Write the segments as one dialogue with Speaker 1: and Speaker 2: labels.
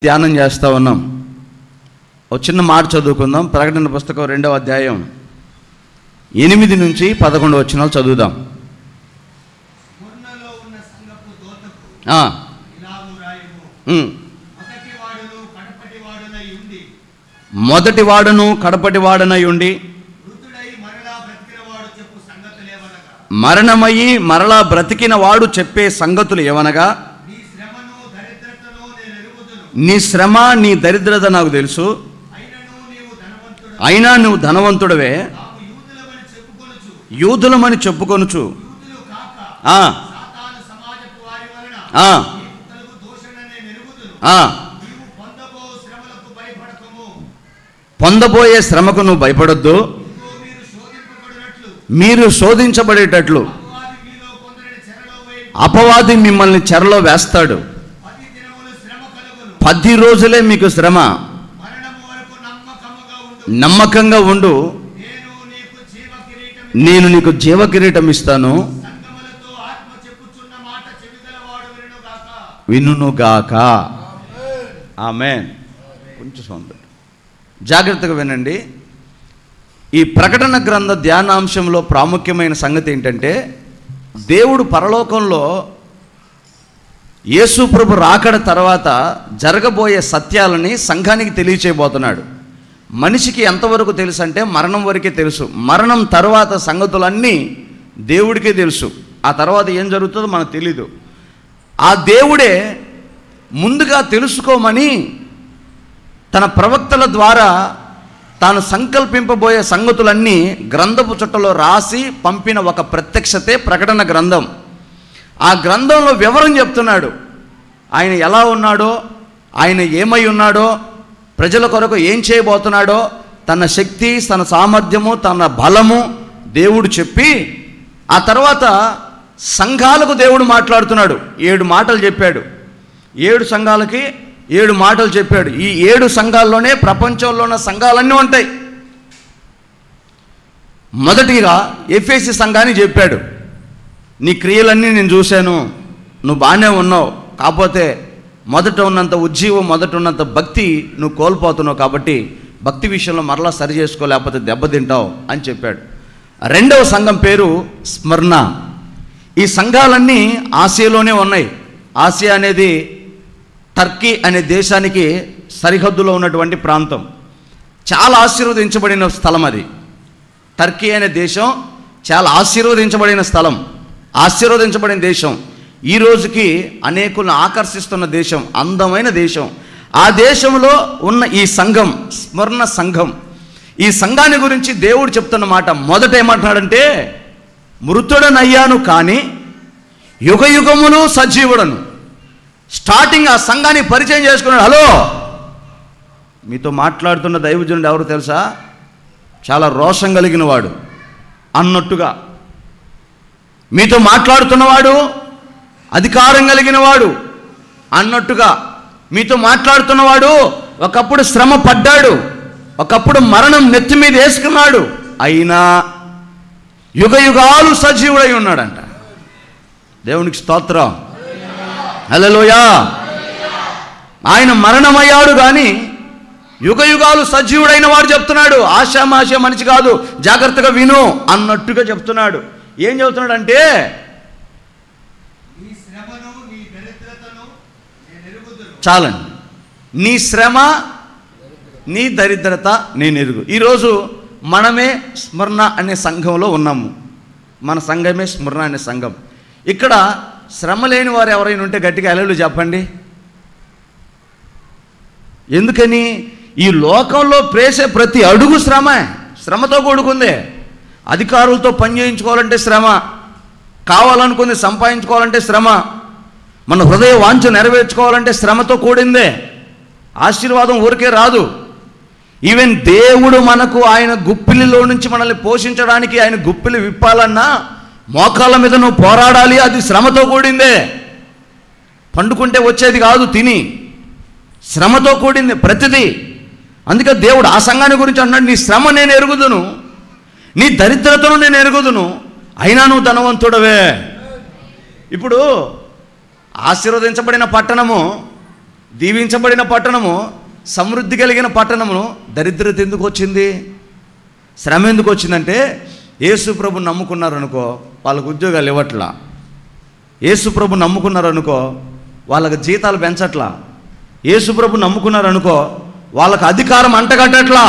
Speaker 1: ధ్యానం చేస్తూ ఉన్నాం. ఒక చిన్న మాట చదువుకుందాం. ప్రకటన పుస్తకం 2వ అధ్యాయం 8 నుంచి 11 వచనాలు చదువుదాం. మొదటి వాడును కడపటి వాడనై ఉండి మరణమయ్యి మరలా బ్రతికిన వాడు చెప్పే సంగతులు ఏవనగా, నీ శ్రమ నీ దరిద్రత నాకు తెలుసు, అయినా నువ్వు ధనవంతుడవే, యూదులమని చెప్పుకొనుచు పొందబోయే శ్రమకు నువ్వు భయపడొద్దు, మీరు శోధించబడేటట్లు అపవాది మిమ్మల్ని చెరలో వేస్తాడు. 10 రోజులే మీకు శ్రమ, నమ్మకంగా ఉండు, నేను నీకు జీవ కిరీటం ఇస్తాను, వినుగాక. ఆమేన్. కొంచెం సౌండ్ జాగ్రత్తగా వినండి. ఈ ప్రకటన గ్రంథ ధ్యానాంశంలో ప్రాముఖ్యమైన సంగతి ఏంటంటే, దేవుడు పరలోకంలో యేసు ప్రభు రాకడ తర్వాత జరగబోయే సత్యాలని సంఘానికి తెలియచేయబోతున్నాడు. మనిషికి ఎంతవరకు తెలుసు అంటే మరణం వరకే తెలుసు. మరణం తర్వాత సంగతులన్నీ దేవుడికే తెలుసు. ఆ తర్వాత ఏం జరుగుతుందో మనకు తెలీదు. ఆ దేవుడే ముందుగా తెలుసుకోమని తన ప్రవక్తల ద్వారా తాను సంకల్పింపబోయే సంగతులన్నీ గ్రంథపు చుట్టలో రాసి పంపిన ఒక ప్రత్యక్షతే ప్రకటన గ్రంథం. ఆ గ్రంథంలో వివరం చెప్తున్నాడు. ఆయన ఎలా ఉన్నాడో, ఆయన ఏమై ఉన్నాడో, ప్రజల కొరకు ఏం చేయబోతున్నాడో, తన శక్తి, తన సామర్థ్యము, తన బలము దేవుడు చెప్పి, ఆ తర్వాత సంఘాలకు దేవుడు మాట్లాడుతున్నాడు. 7 మాటలు చెప్పాడు. 7 సంఘాలకి 7 మాటలు చెప్పాడు. ఈ 7 సంఘాల్లోనే ప్రపంచంలో ఉన్న సంఘాలన్నీ ఉంటాయి. మొదటిగా ఎఫెసీ సంఘాన్ని చెప్పాడు, నీ క్రియలన్నీ నేను చూశాను, నువ్వు బాగానే ఉన్నావు, కాకపోతే మొదట ఉన్నంత ఉజ్జీవం, మొదట ఉన్నంత భక్తి నువ్వు కోల్పోతున్నావు, కాబట్టి భక్తి విషయంలో మరలా సరి చేసుకోలేకపోతే దెబ్బతింటావు అని చెప్పాడు. 2వ సంఘం పేరు స్మరణ. ఈ సంఘాలన్నీ ఆసియాలోనే ఉన్నాయి. ఆసియా అనేది టర్కీ అనే దేశానికి సరిహద్దులో ఉన్నటువంటి ప్రాంతం. చాలా ఆశీర్వదించబడిన స్థలం అది. టర్కీ అనే దేశం చాలా ఆశీర్వదించబడిన స్థలం, ఆశీర్వదించబడిన దేశం. ఈ రోజుకి అనేకులను ఆకర్షిస్తున్న దేశం, అందమైన దేశం. ఆ దేశంలో ఉన్న ఈ సంఘం స్మరణ సంఘం. ఈ సంఘాన్ని గురించి దేవుడు చెప్తున్న మాట మొదట ఏమంటున్నాడంటే, మృతుడనయ్యాను కానీ యుగ యుగములు సజీవుడను. స్టార్టింగ్ ఆ సంఘాన్ని పరిచయం చేసుకున్నాడు. హలో, మీతో మాట్లాడుతున్న దైవజనుడు ఎవరు తెలుసా? చాలా రోషం కలిగిన వాడు అన్నట్టుగా. మీతో మాట్లాడుతున్నవాడు అధికారం కలిగిన వాడు అన్నట్టుగా. మీతో మాట్లాడుతున్నవాడు ఒకప్పుడు శ్రమ పడ్డాడు, ఒకప్పుడు మరణం నెత్తి మీద వేసుకున్నాడు, అయినా యుగ యుగాలు సజీవుడై ఉన్నాడంట. దేవునికి స్తోత్రం, హల్లెలూయా. ఆయన మరణమయ్యాడు కానీ యుగ యుగాలు సజీవుడైన వాడు చెప్తున్నాడు. ఆశామాష మనిషి కాదు, జాగ్రత్తగా విను అన్నట్టుగా చెప్తున్నాడు. ఏం చెబుతున్నాడు అంటే, చాలండి, నీ శ్రమ నీ దరిద్రత నేను ఎరుగు. ఈరోజు మనమే స్మరణ అనే సంఘంలో ఉన్నాము. మన సంఘమే స్మరణ అనే సంఘం. ఇక్కడ శ్రమ లేని వారు ఎవరైనా ఉంటే గట్టిగా హల్లెలూయా చెప్పండి. ఎందుకని? ఈ లోకంలో ప్రేసే ప్రతి అడుగు శ్రమతో కూడుకుందే. అధికారులతో పని చేయించుకోవాలంటే శ్రమ, కావాలనుకుంది సంపాదించుకోవాలంటే శ్రమ, మన హృదయ వాంఛ నెరవేర్చుకోవాలంటే శ్రమతో కూడిందే. ఆశీర్వాదం ఊరికే రాదు. ఈవెన్ దేవుడు మనకు ఆయన గుప్పిలిలో నుంచి మనల్ని పోషించడానికి ఆయన గుప్పిలి విప్పాలన్నా మోకాళ్ళ మీద నువ్వు పోరాడాలి, అది శ్రమతో కూడిందే. పండుకుంటే వచ్చేది కాదు, తిని శ్రమతో కూడింది ప్రతిదీ. అందుకే దేవుడు ఆ సంఘాన్ని గురించి అన్నాడు, నీ శ్రమ నేను ఎరుగుదును, నీ దరిద్రతను నేను ఎరుగుదును, అయినా నువ్వు ధనవంతుడవే. ఇప్పుడు ఆశీర్వదించబడిన పట్టణము దీవించబడిన పట్టణము, సమృద్ధి కలిగిన పట్టణమును దరిద్రత ఎందుకు వచ్చింది? శ్రమ ఎందుకు వచ్చిందంటే యేసు ప్రభు నమ్ముకున్నారనుకో వాళ్ళకు ఉద్యోగాలు ఇవ్వట్లా, యేసు ప్రభు నమ్ముకున్నారనుకో వాళ్ళకి జీతాలు పెంచట్లా, యేసు ప్రభు నమ్ముకున్నారనుకో వాళ్ళకు అధికారం అంటగట్టట్లా.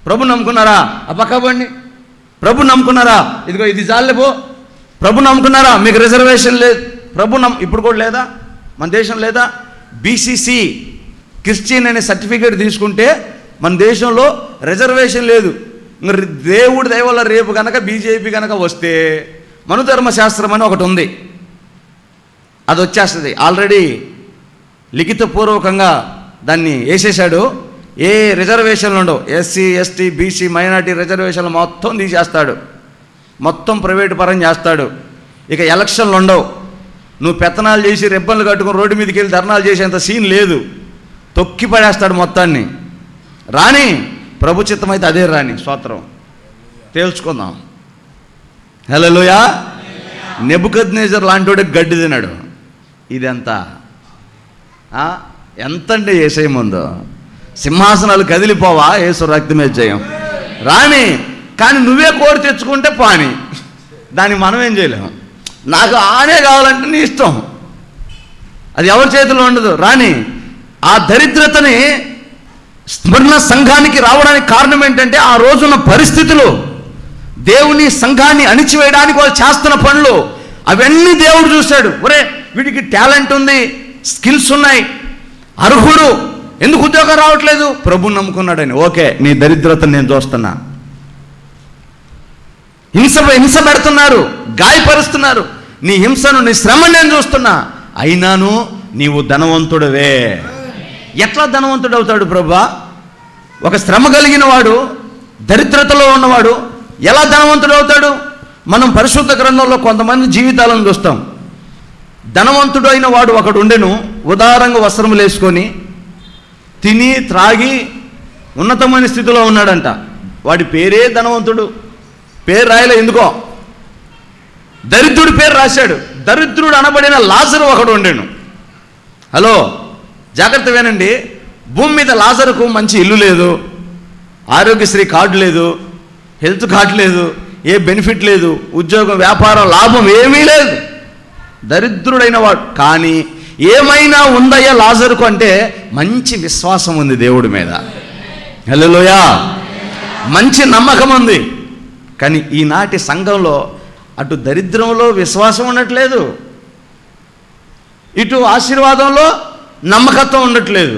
Speaker 1: ప్రభు నమ్ముకున్నారా? అపక్కబండి. ప్రభు నమ్ముకున్నారా? ఇదిగో ఇది జాలేపో. ప్రభు నమ్ముకున్నారా? మీకు రిజర్వేషన్ లేదు. ఇప్పుడు కూడా లేదా? మన దేశం లేదా? బీసీసీ క్రిస్టియన్ అనే సర్టిఫికేట్ తీసుకుంటే మన దేశంలో రిజర్వేషన్ లేదు. దేవుడి దయ వల్ల రేపు కనుక బీజేపీ కనుక వస్తే మనుధర్మశాస్త్రం అని ఒకటి ఉంది, అది వచ్చేస్తుంది. ఆల్రెడీ లిఖితపూర్వకంగా దాన్ని వేసేసాడు. ఏ రిజర్వేషన్లు ఉండవు. ఎస్సీ, ఎస్టీ, బీసీ, మైనార్టీ రిజర్వేషన్లు మొత్తం తీసేస్తాడు, మొత్తం ప్రైవేటు పరం చేస్తాడు. ఇక ఎలక్షన్లు ఉండవు. నువ్వు పెత్తనాలు చేసి రెబ్బన్లు కట్టుకుని రోడ్డు మీదకి వెళ్ళి ధర్నాలు చేసేంత సీన్ లేదు. తొక్కి పడేస్తాడు మొత్తాన్ని. రాని ప్రభు చిత్తం అయితే అదే రాని. స్తోత్రం. తేల్చుకుందాం. హల్లెలూయా. నెబుకద్నెజర్ లాంటి గడ్డి తిన్నాడు. ఇదెంత ఎంతంటే యేసయ్య ముందు సింహాసనాలు కదిలిపోవా? యేసు రక్తమే జయం. రాని కానీ నువ్వే కోరి తెచ్చుకుంటే పాని, దాన్ని మనం ఏం చేయలేము. నాకు ఆనే కావాలంటే నీ ఇష్టం, అది ఎవరి చేతిలో ఉండదు. రాని ఆ దరిద్రతని స్మరణ సంఘానికి రావడానికి కారణం ఏంటంటే ఆ రోజున్న పరిస్థితులు, దేవుని సంఘాన్ని అణిచివేయడానికి వాళ్ళు చేస్తున్న పనులు, అవన్నీ దేవుడు చూశాడు. ఒరే వీడికి టాలెంట్ ఉంది, స్కిల్స్ ఉన్నాయి, అర్హుడు, ఎందుకు ఉద్యోగం రావట్లేదు? ప్రభుని నమ్ముకున్నాడని. ఓకే, నీ దరిద్రతను నేను చూస్తున్నా. హింస పెడుతున్నారు, గాయపరుస్తున్నారు, నీ హింసను, నీ శ్రమను నేను చూస్తున్నా. అయినాను నీవు ధనవంతుడవే. ఎట్లా ధనవంతుడు అవుతాడు ప్రభువా? ఒక శ్రమ కలిగిన వాడు, దరిద్రతలో ఉన్నవాడు ఎలా ధనవంతుడు అవుతాడు? మనం పరిశుద్ధ గ్రంథంలో కొంతమంది జీవితాలను చూస్తాం. ధనవంతుడు అయిన వాడు ఒకడు ఉండెను, ఉదారంగా వస్త్రములు వేసుకొని తిని త్రాగి ఉన్నతమైన స్థితిలో ఉన్నాడంట. వాడి పేరే ధనవంతుడు. పేరు రాయలే ఎందుకో, దరిద్రుడి పేరు రాశాడు. దరిద్రుడు అనబడిన లాజరు ఒకడు ఉండెను. హలో, జాగ్రత్త వినండి. భూమి మీద లాజరుకు మంచి ఇల్లు లేదు, ఆరోగ్యశ్రీ కార్డు లేదు, హెల్త్ కార్డు లేదు, ఏ బెనిఫిట్ లేదు, ఉద్యోగం, వ్యాపారం, లాభం ఏమీ లేదు. దరిద్రుడైన వాడు. కానీ ఏమైనా ఉందయ్యా లాజరుకు అంటే మంచి విశ్వాసం ఉంది దేవుడి మీద. హల్లెలూయా. మంచి నమ్మకం ఉంది. కానీ ఈనాటి సంఘంలో అటు దరిద్రంలో విశ్వాసం ఉండట్లేదు, ఇటు ఆశీర్వాదంలో నమ్మకత్వం ఉండట్లేదు.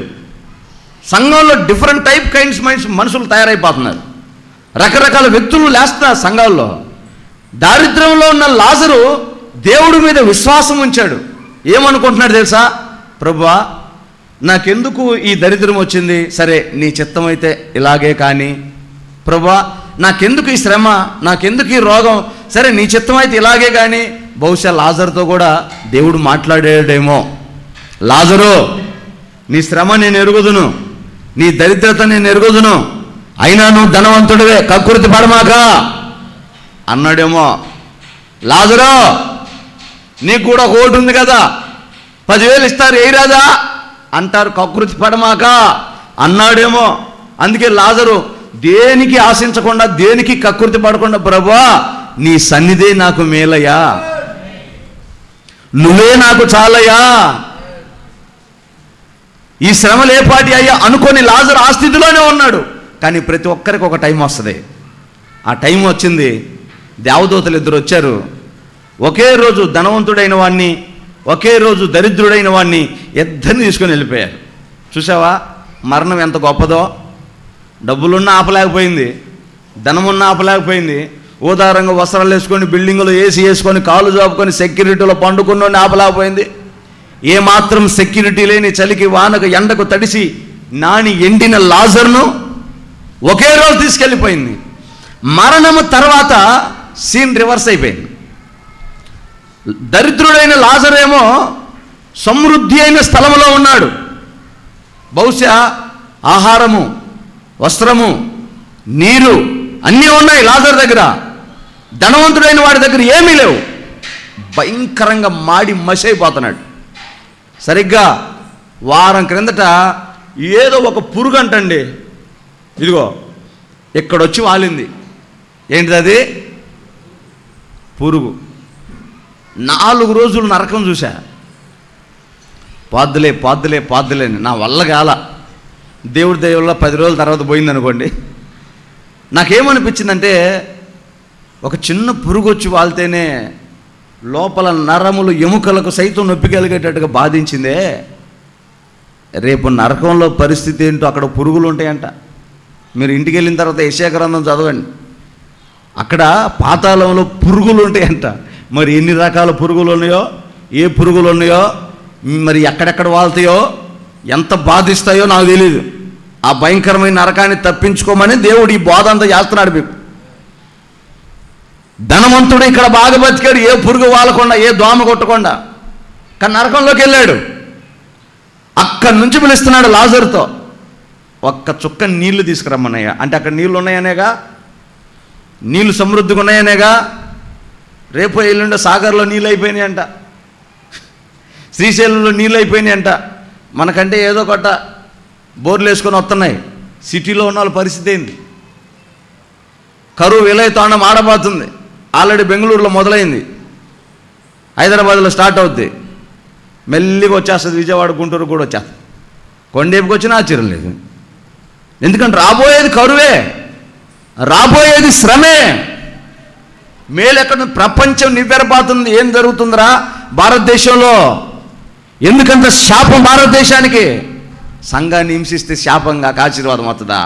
Speaker 1: సంఘంలో డిఫరెంట్ కైండ్స్ మనుషులు తయారైపోతున్నారు. రకరకాల వ్యక్తులు లేస్తున్నారు సంఘాల్లో. దారిద్ర్యంలో ఉన్న లాజరు దేవుడి మీద విశ్వాసం ఉంచాడు. ఏమనుకుంటున్నాడు తెలుసా? ప్రభువా, నాకెందుకు ఈ దరిద్రం వచ్చింది? సరే నీ చిత్తమైతే ఇలాగే కానీ. ప్రభువా, నాకెందుకు ఈ శ్రమ, నాకెందుకు ఈ రోగం? సరే నీ చిత్తమైతే ఇలాగే కానీ. బహుశా లాజరుతో కూడా దేవుడు మాట్లాడేడేమో. లాజరు, నీ శ్రమ నేను ఎరుగుదును, నీ దరిద్రత నేను ఎరుగుదును, అయినా నువ్వు ధనవంతుడివే, కక్కుర్తి పడమాక అన్నాడేమో. లాజరు, నీకు కూడా ఒక ఓటు ఉంది కదా, 10,000 ఇస్తారు, ఏ రాదా అంటారు, కక్కుర్తి పడమాక అన్నాడేమో. అందుకే లాజరు దేనికి ఆశించకుండా, దేనికి కక్కుర్తి పడకుండా, ప్రభువా నీ సన్నిధే నాకు మేలయ్యా, నువ్వే నాకు చాలయ్యా, ఈ శ్రమలేపాటి అయ్యా అనుకొని లాజరు ఆ స్థితిలోనే ఉన్నాడు. కానీ ప్రతి ఒక్కరికి ఒక టైం వస్తుంది. ఆ టైం వచ్చింది. దేవదూతలు 2 వచ్చారు. ఒకే రోజు ధనవంతుడైన వాడిని, ఒకే రోజు దరిద్రుడైన వాడిని ఇద్దరిని తీసుకొని వెళ్ళిపోయారు. చూసావా మరణం ఎంత గొప్పదో? డబ్బులున్నా ఆపలేకపోయింది, ధనమున్నా ఆపలేకపోయింది, ఉదారంగా వస్త్రాలు వేసుకొని బిల్డింగులో ఏసీ వేసుకొని కాలు జాపుకొని సెక్యూరిటీలో పండుకున్నోడిని ఆపలేకపోయింది. ఏమాత్రం సెక్యూరిటీ లేని చలికి వానకు ఎండకు తడిసి నాని ఎండిన లాజర్ను ఒకే రోజు తీసుకెళ్ళిపోయింది. మరణము తర్వాత సీన్ రివర్స్ అయిపోయింది. దరిద్రుడైన లాజరేమో సమృద్ధి అయిన స్థలంలో ఉన్నాడు. బహుశా ఆహారము, వస్త్రము, నీరు అన్నీ ఉన్నాయి లాజర్ దగ్గర. ధనవంతుడైన వాడి దగ్గర ఏమీ లేవు. భయంకరంగా మాడి మసైపోతున్నాడు. సరిగ్గా వారం క్రిందట ఏదో ఒక పురుగు అంటండి, ఇదిగో ఇక్కడొచ్చి వాలింది. ఏంటిది అది? పురుగు. 4 రోజులు నరకం చూసా. పాదులే నా వల్ల కాల. దేవుడి దేవుళ్ళ 10 రోజుల తర్వాత పోయిందనుకోండి. నాకేమనిపించిందంటే, ఒక చిన్న పురుగు వచ్చి వాళ్తేనే లోపల నరములు ఎముకలకు సైతం నొప్పి కలిగేటట్టుగా బాధించిందే. రేపు నరకంలో పరిస్థితి ఏంటో, అక్కడ పురుగులు ఉంటాయంట. మీరు ఇంటికి వెళ్ళిన తర్వాత యెషయా గ్రంథం చదవండి, అక్కడ పాతాళంలో పురుగులు ఉంటాయంట. మరి ఎన్ని రకాల పురుగులు ఉన్నాయో, ఏ పురుగులు ఉన్నాయో, మరి ఎక్కడెక్కడ వాళ్తాయో, ఎంత బాధిస్తాయో నాకు తెలియదు. ఆ భయంకరమైన నరకాన్ని తప్పించుకోమని దేవుడు ఈ బోధ అంతా చేస్తున్నాడు మీకు. ధనవంతుడు ఇక్కడ బాగా బతికాడు, ఏ పురుగు వాలకుండా, ఏ దోమ కొట్టకుండా. కానీ నరకంలోకి వెళ్ళాడు. అక్కడి నుంచి పిలుస్తున్నాడు లాజరుతో, ఒక్క చుక్క నీళ్లు తీసుకురమ్మన్నాయా. అంటే అక్కడ నీళ్ళు ఉన్నాయనేగా, నీళ్ళు సమృద్ధిగా ఉన్నాయనేగా. రేపు ఎల్లుండే సాగర్లో నీళ్ళు అయిపోయినాయి అంట, శ్రీశైలంలో నీళ్ళు అయిపోయినాయి అంట. మనకంటే ఏదో కొట్ట బోర్లు వేసుకొని వస్తున్నాయి. సిటీలో ఉన్న వాళ్ళ పరిస్థితి ఏంది? కరువు విలయతాండం ఆడబోతుంది. ఆల్రెడీ బెంగళూరులో మొదలైంది, హైదరాబాద్లో స్టార్ట్ అవుద్ది, మెల్లిగా వచ్చేస్తుంది, విజయవాడ గుంటూరు కూడా వచ్చేస్తుంది. కొండేపుకి వచ్చినా ఆశ్చర్యం లేదు. ఎందుకంటే రాబోయేది కరువే, రాబోయేది శ్రమే. మేలు ఎక్కడ? ప్రపంచం నివ్వెరపోతుంది. ఏం జరుగుతుందిరా భారతదేశంలో? ఎందుకంత శాపం భారతదేశానికి? సంఘాన్ని హింసిస్తే శాపంగా ఆశీర్వాదం అవుతుందా?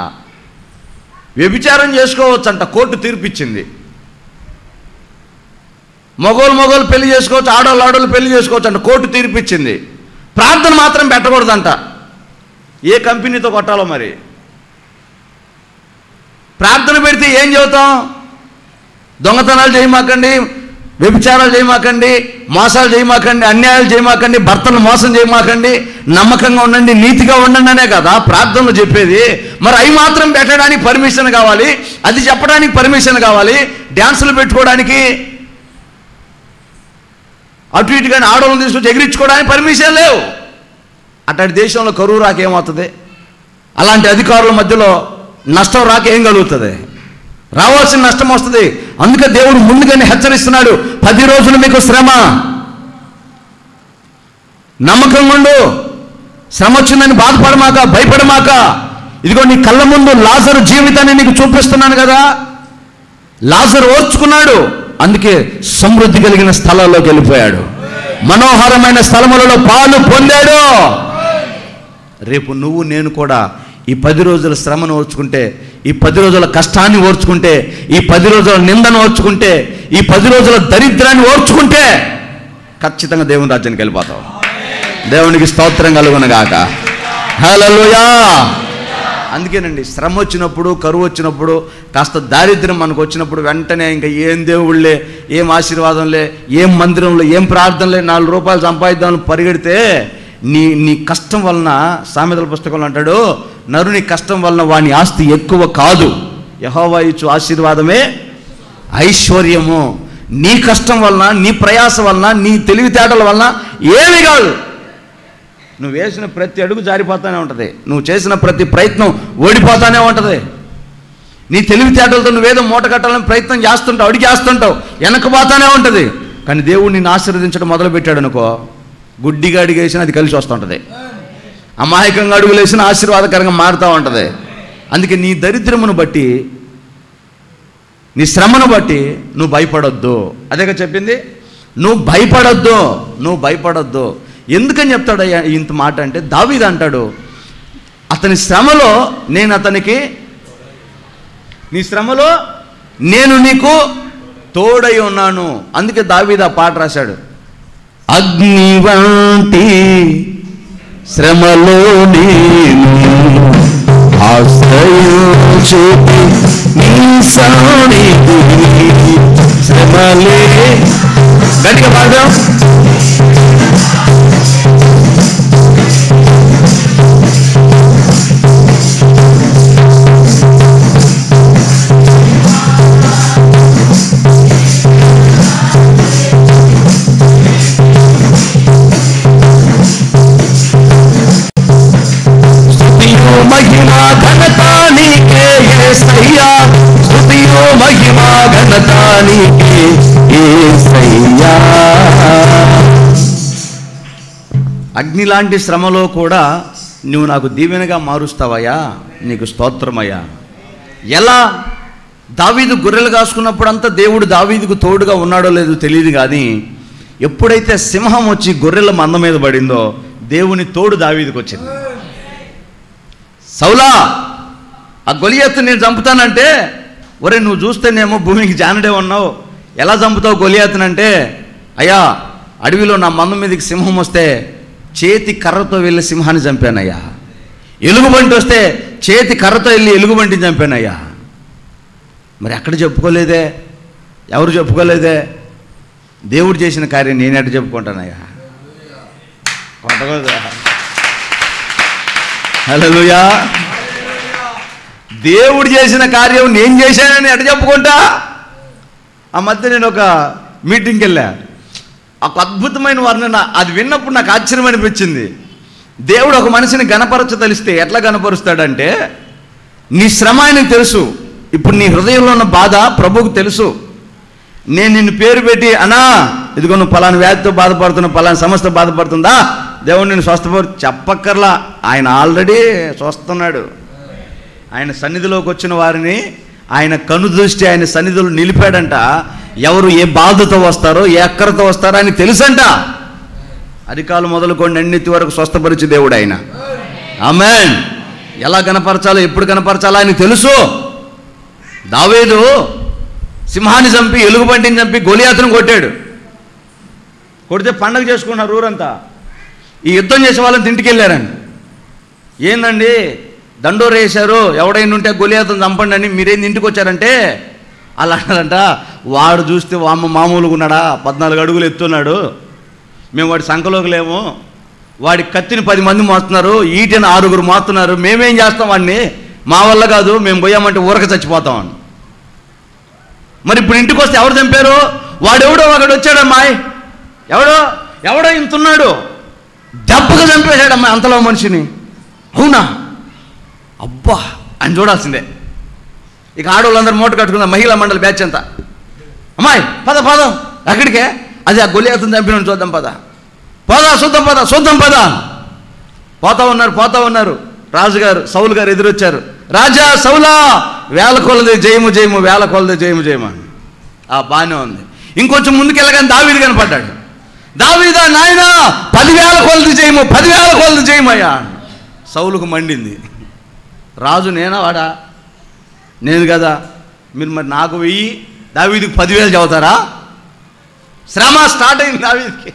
Speaker 1: వ్యభిచారం చేసుకోవచ్చంట, కోర్టు తీర్పిచ్చింది. మగోళ్ళు పెళ్లి చేసుకోవచ్చు, ఆడవాళ్ళు పెళ్లి చేసుకోవచ్చు అంట, కోర్టు తీర్పిచ్చింది. ప్రార్థన మాత్రం పెట్టకూడదంట. ఏ కంపెనీతో కొట్టాలో మరి. ప్రార్థన పెడితే ఏం చెబుతాం? దొంగతనాలు చేయమాకండి, వ్యభిచారాలు చేయమాకండి, మోసాలు చేయమాకండి, అన్యాయాలు చేయమాకండి, భర్తను మోసం చేయమాకండి, నమ్మకంగా ఉండండి, నీతిగా ఉండండి అనే కదా ప్రార్థనలు చెప్పేది. మరి అవి మాత్రం పెట్టడానికి పర్మిషన్ కావాలి, అది చెప్పడానికి పర్మిషన్ కావాలి, డ్యాన్సులు పెట్టుకోవడానికి, అటు ఇటుగానే ఆడవాళ్ళని తీసుకొచ్చి ఎగిరించుకోవడానికి పర్మిషన్ లేవు. అట్లాంటి దేశంలో కరువు రాక ఏమవుతుంది? అలాంటి అధికారుల మధ్యలో నష్టం రాక ఏం కలుగుతుంది? రావాల్సిన నష్టం వస్తుంది. అందుకే దేవుడు ముందుగానే హెచ్చరిస్తున్నాడు, 10 రోజులు మీకు శ్రమ, నమ్మకంగా ఉండు, శ్రమ వచ్చిందని బాధపడమాక, భయపడమాక. ఇదిగో నీ కళ్ళ ముందు లాజరు జీవితాన్ని నీకు చూపిస్తున్నాను కదా. లాజరు ఓర్చుకున్నాడు, అందుకే సమృద్ధి కలిగిన స్థలాల్లోకి వెళ్ళిపోయాడు, మనోహరమైన స్థలములలో పాలు పొందాడు. రేపు నువ్వు నేను కూడా ఈ 10 రోజుల శ్రమను ఓర్చుకుంటే, ఈ 10 రోజుల కష్టాన్ని ఓర్చుకుంటే, ఈ 10 రోజుల నిందను ఓర్చుకుంటే, ఈ 10 రోజుల దరిద్రాన్ని ఓర్చుకుంటే ఖచ్చితంగా దేవుని రాజ్యానికి వెళ్ళిపోతావు. దేవునికి స్తోత్రం కలుగునుగాక. హల్లెలూయా. అందుకేనండి శ్రమ వచ్చినప్పుడు, కరువు వచ్చినప్పుడు, కాస్త దారిద్ర్యం మనకు వచ్చినప్పుడు వెంటనే ఇంకా ఏం దేవుళ్ళే, ఏం ఆశీర్వాదంలే, ఏం మందిరంలో, ఏం ప్రార్థనలే, 4 రూపాయలు సంపాదిద్దామని పరిగెడితే నీ కష్టం వలన, సామెతల పుస్తకంలో అంటాడు, నరుని కష్టం వలన వాని ఆస్తి ఎక్కువ కాదు, యెహోవా ఇచ్చు ఆశీర్వాదమే ఐశ్వర్యము. నీ కష్టం వలన, నీ ప్రయాస వలన, నీ తెలివితేటల వలన ఏమీ కాదు. నువ్వు వేసిన ప్రతి అడుగు జారిపోతానే ఉంటుంది, నువ్వు చేసిన ప్రతి ప్రయత్నం ఓడిపోతానే ఉంటుంది. నీ తెలివితేటలతో నువ్వేదో మూట కట్టాలని ప్రయత్నం చేస్తుంటావు, అడిగి చేస్తుంటావు, వెనకపోతానే ఉంటుంది. కానీ దేవుడు నిన్ను ఆశీర్వదించడం మొదలుపెట్టాడు అనుకో, గుడ్డిగా అడిగేసిన అది కలిసి వస్తుంటుంది, అమాయకంగా అడుగులేసిన ఆశీర్వాదకరంగా మారుతూ ఉంటుంది. అందుకే నీ దరిద్రమును బట్టి, నీ శ్రమను బట్టి నువ్వు భయపడొద్దు. అదేగా చెప్పింది, నువ్వు భయపడొద్దు. ఎందుకని చెప్తాడయ్యా ఇంత మాట అంటే, దావీదు అంటాడు, అతని శ్రమలో నేను అతనికి, నీ శ్రమలో నేను నీకు తోడై ఉన్నాను. అందుకే దావీదు ఆ పాట రాశాడు, అగ్ని వంటి శ్రమలో నేను ఆశ్రయించి నీ సానిధి శ్రమలే. గట్టిగా పాడదాం. మహిమ ఘనత నీకే యేసయ్యా, స్తుతియు మహిమ ఘనత నీకే యేసయ్యా. అగ్ని లాంటి శ్రమలో కూడా నువ్వు నాకు దీవెనగా మారుస్తావయ్యా, నీకు స్తోత్రమయ్యా. ఎలా? దావీదు గొర్రెలు కాసుకున్నప్పుడంతా దేవుడు దావీదుకు తోడుగా ఉన్నాడో లేదో తెలియదు, కానీ ఎప్పుడైతే సింహం వచ్చి గొర్రెల మంద మీద పడిందో దేవుని తోడు దావీదుకు వచ్చింది. సౌలా, ఆ గొలియాతు నేను చంపుతానంటే, ఒరే నువ్వు చూస్తేనేమో భూమికి జానడే ఉన్నావు, ఎలా చంపుతావు గొలియాతునంటే, అయ్యా అడవిలో నా మంద మీదకి సింహం వస్తే చేతి కర్రతో వెళ్ళి సింహాన్ని చంపానయ్యా, ఎలుగుబంటి వస్తే చేతి కర్రతో వెళ్ళి ఎలుగుబంటిని చంపానయ్యా. మరి ఎక్కడ చెప్పుకోలేదే, ఎవరు చెప్పుకోలేదే? దేవుడు చేసిన కార్యం నేను ఎట్ట చెప్పుకుంటానయ్యా? కొట్టకూడదా? హల్లెలూయా. దేవుడు చేసిన కార్యం నేను చేశానని ఎట్ట చెప్పుకుంటా? ఆ మధ్య నేను ఒక మీటింగ్కి వెళ్ళా, ఒక అద్భుతమైన వర్ణన, అది విన్నప్పుడు నాకు ఆశ్చర్యం అనిపించింది. దేవుడు ఒక మనిషిని గణపరచదలిస్తే ఎట్లా గణపరుస్తాడంటే, నీ శ్రమ ఆయనకు తెలుసు, ఇప్పుడు నీ హృదయంలో ఉన్న బాధ ప్రభువుకు తెలుసు. నేను నిన్ను పేరు పెట్టి, అన్నా ఇదిగో నువ్వు పలానా వ్యాధితో బాధపడుతున్నావు, పలానా సమస్యతో బాధపడుతుందా, దేవుడు నేను స్వస్థపడు చెప్పక్కర్లా, ఆయన ఆల్రెడీ చూస్తున్నాడు. ఆయన సన్నిధిలోకి వచ్చిన వారిని ఆయన కనుదృష్టి ఆయన సన్నిధిలో నిలిపాడంట. ఎవరు ఏ బాధతో వస్తారో, ఏ అక్కరతో వస్తారో ఆయన తెలుసంట. అధికారులు మొదలుకొని అన్నిటి వరకు స్వస్థపరిచే దేవుడు ఆయన. ఆమేన్. ఎలా కనపరచాలో, ఎప్పుడు కనపరచాలో ఆయనకు తెలుసు. దావీదు సింహాన్ని చంపి, ఎలుగుబంటిని చంపి గొలియాతును కొట్టాడు. కొడితే పండగ చేసుకున్నారు ఊరంతా. ఈ యుద్ధం చేసే వాళ్ళని ఇంటికి వెళ్ళారండి. ఏందండి దండోరు వేశారు, ఎవడైనా ఉంటే గొలియాతును చంపండి అని, మీరేంది ఇంటికి వచ్చారంటే అలా అన్నారంట. వాడు చూస్తే మామూలుగా ఉన్నాడా, 14 అడుగులు ఎత్తున్నాడు, మేము వాడి సంఖలోకి లేము, వాడి కత్తిని 10 మంది మోస్తున్నారు, ఈటెని 6గురు మోస్తున్నారు, మేమేం చేస్తాం వాడిని, మా వల్ల కాదు, మేము పోయామంటే ఊరక చచ్చిపోతామని. మరి ఇప్పుడు ఇంటికి వస్తే ఎవరు చంపారు? వాడెవడో ఒకడు వచ్చాడమ్మాయి, ఎవడో ఇంతున్నాడు, దెబ్బగా చంపేశాడమ్మా అంతలో మనిషిని. అవునా? అబ్బా అని చూడాల్సిందే. ఇక ఆడవాళ్ళందరూ మూట కట్టుకుందాం, మహిళా మండలి బ్యాచ్ అంతా, అమ్మాయి పద ఎక్కడికే, అది ఆ గొలియాతును చంపిన చూద్దాం పద, చూద్దాం పద. పోతా ఉన్నారు. రాజుగారు సౌలు గారు ఎదురొచ్చారు. రాజా సౌలా, వేల కొలది జయము జయము, వేల కొలది జయము జయము అని. బాగానే ఉంది. ఇంకొంచెం ముందుకెళ్ళగానే దావీదు కనపడ్డాడు. దావీదా నాయనా, 10,000 కొలది జయము, 10,000 కొలది జయమయ్యా. సౌలుకు మండింది. రాజు నేనా వాడా? నేను కదా. మీరు మరి నాకు 1000, దావీదుకి 10,000 చదువుతారా? శ్రమ స్టార్ట్ అయింది దావీదుకి.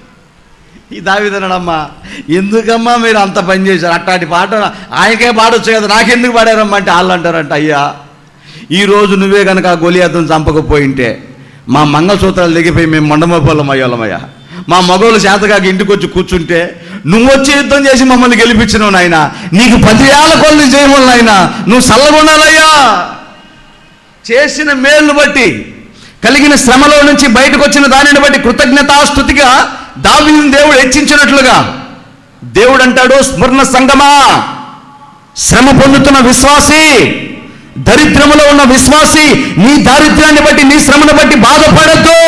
Speaker 1: ఈ దావీదు అన్నాడమ్మా, ఎందుకమ్మా మీరు అంత పని చేశారు, అట్టాటి పాట ఆయనకే పాడొచ్చు కదా, నాకెందుకు పాడారమ్మా అంటే వాళ్ళు అంటారంట, అయ్యా ఈరోజు నువ్వే కనుక గొలియాతును చంపకపోయింటే మా మంగళసూత్రాలు దిగిపోయి మేము మండమపోలం అయ్యోళ్ళమయ్యా, మా మగోళ్ళు చేతగాకి ఇంటికి వచ్చి కూర్చుంటే నువ్వు వచ్చి యుద్ధం చేసి మమ్మల్ని గెలిపించినావు నాయన, నీకు 10,000 కొలది చేయమని నాయన, నువ్వు చల్లగొండాలయ్యా. చేసిన మేలును బట్టి, కలిగిన శ్రమలో నుంచి బయటకు వచ్చిన దానిని బట్టి కృతజ్ఞతాస్తుతిగా దావీదును దేవుడు హెచ్చించినట్లుగా దేవుడు అంటాడు, స్మరణ సంగమా, శ్రమ పొందుతున్న విశ్వాసి, దరిద్రములో ఉన్న విశ్వాసి, నీ దారిద్ర్యాన్ని బట్టి, నీ శ్రమను బట్టి బాధపడద్దు.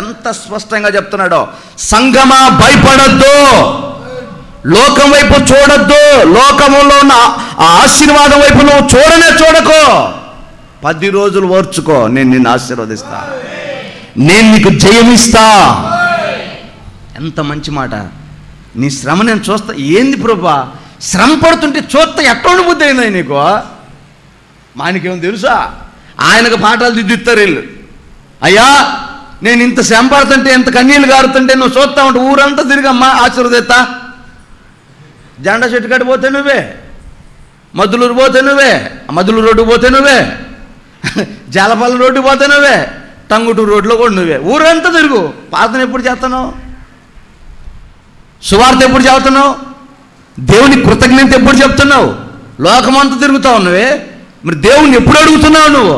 Speaker 1: ఎంత స్పష్టంగా చెప్తున్నాడో, సంగమా భయపడద్దు, లోకం వైపు చూడొద్దు, లోకములో ఉన్న ఆ ఆశీర్వాదం వైపు నువ్వు చూడకు. 10 రోజులు ఓర్చుకో, నేను నిన్ను ఆశీర్వదిస్తా, నేను నీకు జయమిస్తా. ఎంత మంచి మాట. నీ శ్రమ నేను చూస్తా. ఏంది ప్రభా, శ్రమ పడుతుంటే చూస్తా ఎట్టోని బుద్ధి అయిందా నీకు? ఆయనకేమో తెలుసా? ఆయనకు పాఠాలు దిద్దుతారు వీళ్ళు. అయ్యా నేను ఇంత శ్రమ పడుతుంటే, ఇంత కన్నీళ్ళు గారుతుంటే నువ్వు చూస్తా ఉంటే ఊరంతా తిరిగమ్మా ఆశీర్వదిస్తా. జెండా చెట్టు కట్టి పోతే నువ్వే, మద్దులూరు పోతే నువ్వే, మద్దులూరు రోడ్డుకు పోతే నువ్వే, జాలపాలెం రోడ్డుకు పోతే నువ్వే, టంగుటూరు రోడ్లో కూడా నువ్వే, ఊరంతా తిరుగు. ప్రార్థన ఎప్పుడు చేస్తున్నావు? సువార్త ఎప్పుడు చెబుతున్నావు? దేవుని కృతజ్ఞత ఎప్పుడు చెప్తున్నావు? లోకమంతా తిరుగుతావు నువ్వే, మరి దేవుణ్ణి ఎప్పుడు అడుగుతున్నావు నువ్వు?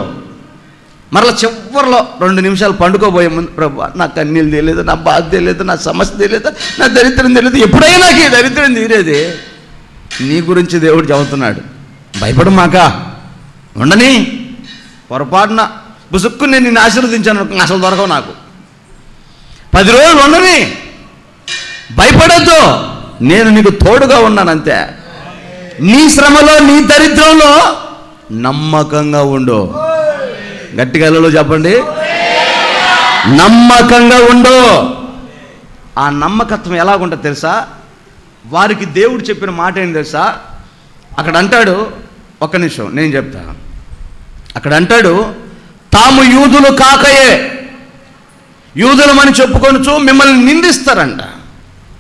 Speaker 1: మరలా చివరిలో 2 నిమిషాలు పండుకోబోయే ముందు, ప్రభా నా కన్నీళ్ళు తెలియదు, నా బాధ తెలియదు, నా సమస్య తెలియదు, నా దరిద్రం తెలియదు, ఎప్పుడైనా నాకు ఈ దరిద్రం తీరేది. నీ గురించి దేవుడు చెబుతున్నాడు. భయపడు మాక, ఉండని. పొరపాటున బుసుక్కు నేను నిన్ను ఆశీర్వదించాను, అసలు దొరకవు నాకు. 10 రోజులు ఉండని, భయపడద్దు, నేను నీకు తోడుగా ఉన్నాను అంతే. నీ శ్రమలో, నీ దరిద్రంలో నమ్మకంగా ఉండు. గట్టిగా చెప్పండి, నమ్మకంగా ఉండు. ఆ నమ్మకత్వం ఎలాగుంటుంది తెలుసా? వారికి దేవుడు చెప్పిన మాట ఏంటి తెలుసా? అక్కడ అంటాడు, ఒక్క నిమిషం నేను చెప్తా. అక్కడ అంటాడు, తాము యూదులు కాకయే యూదులమని చెప్పుకొనుచు మిమ్మల్ని నిందిస్తారంట.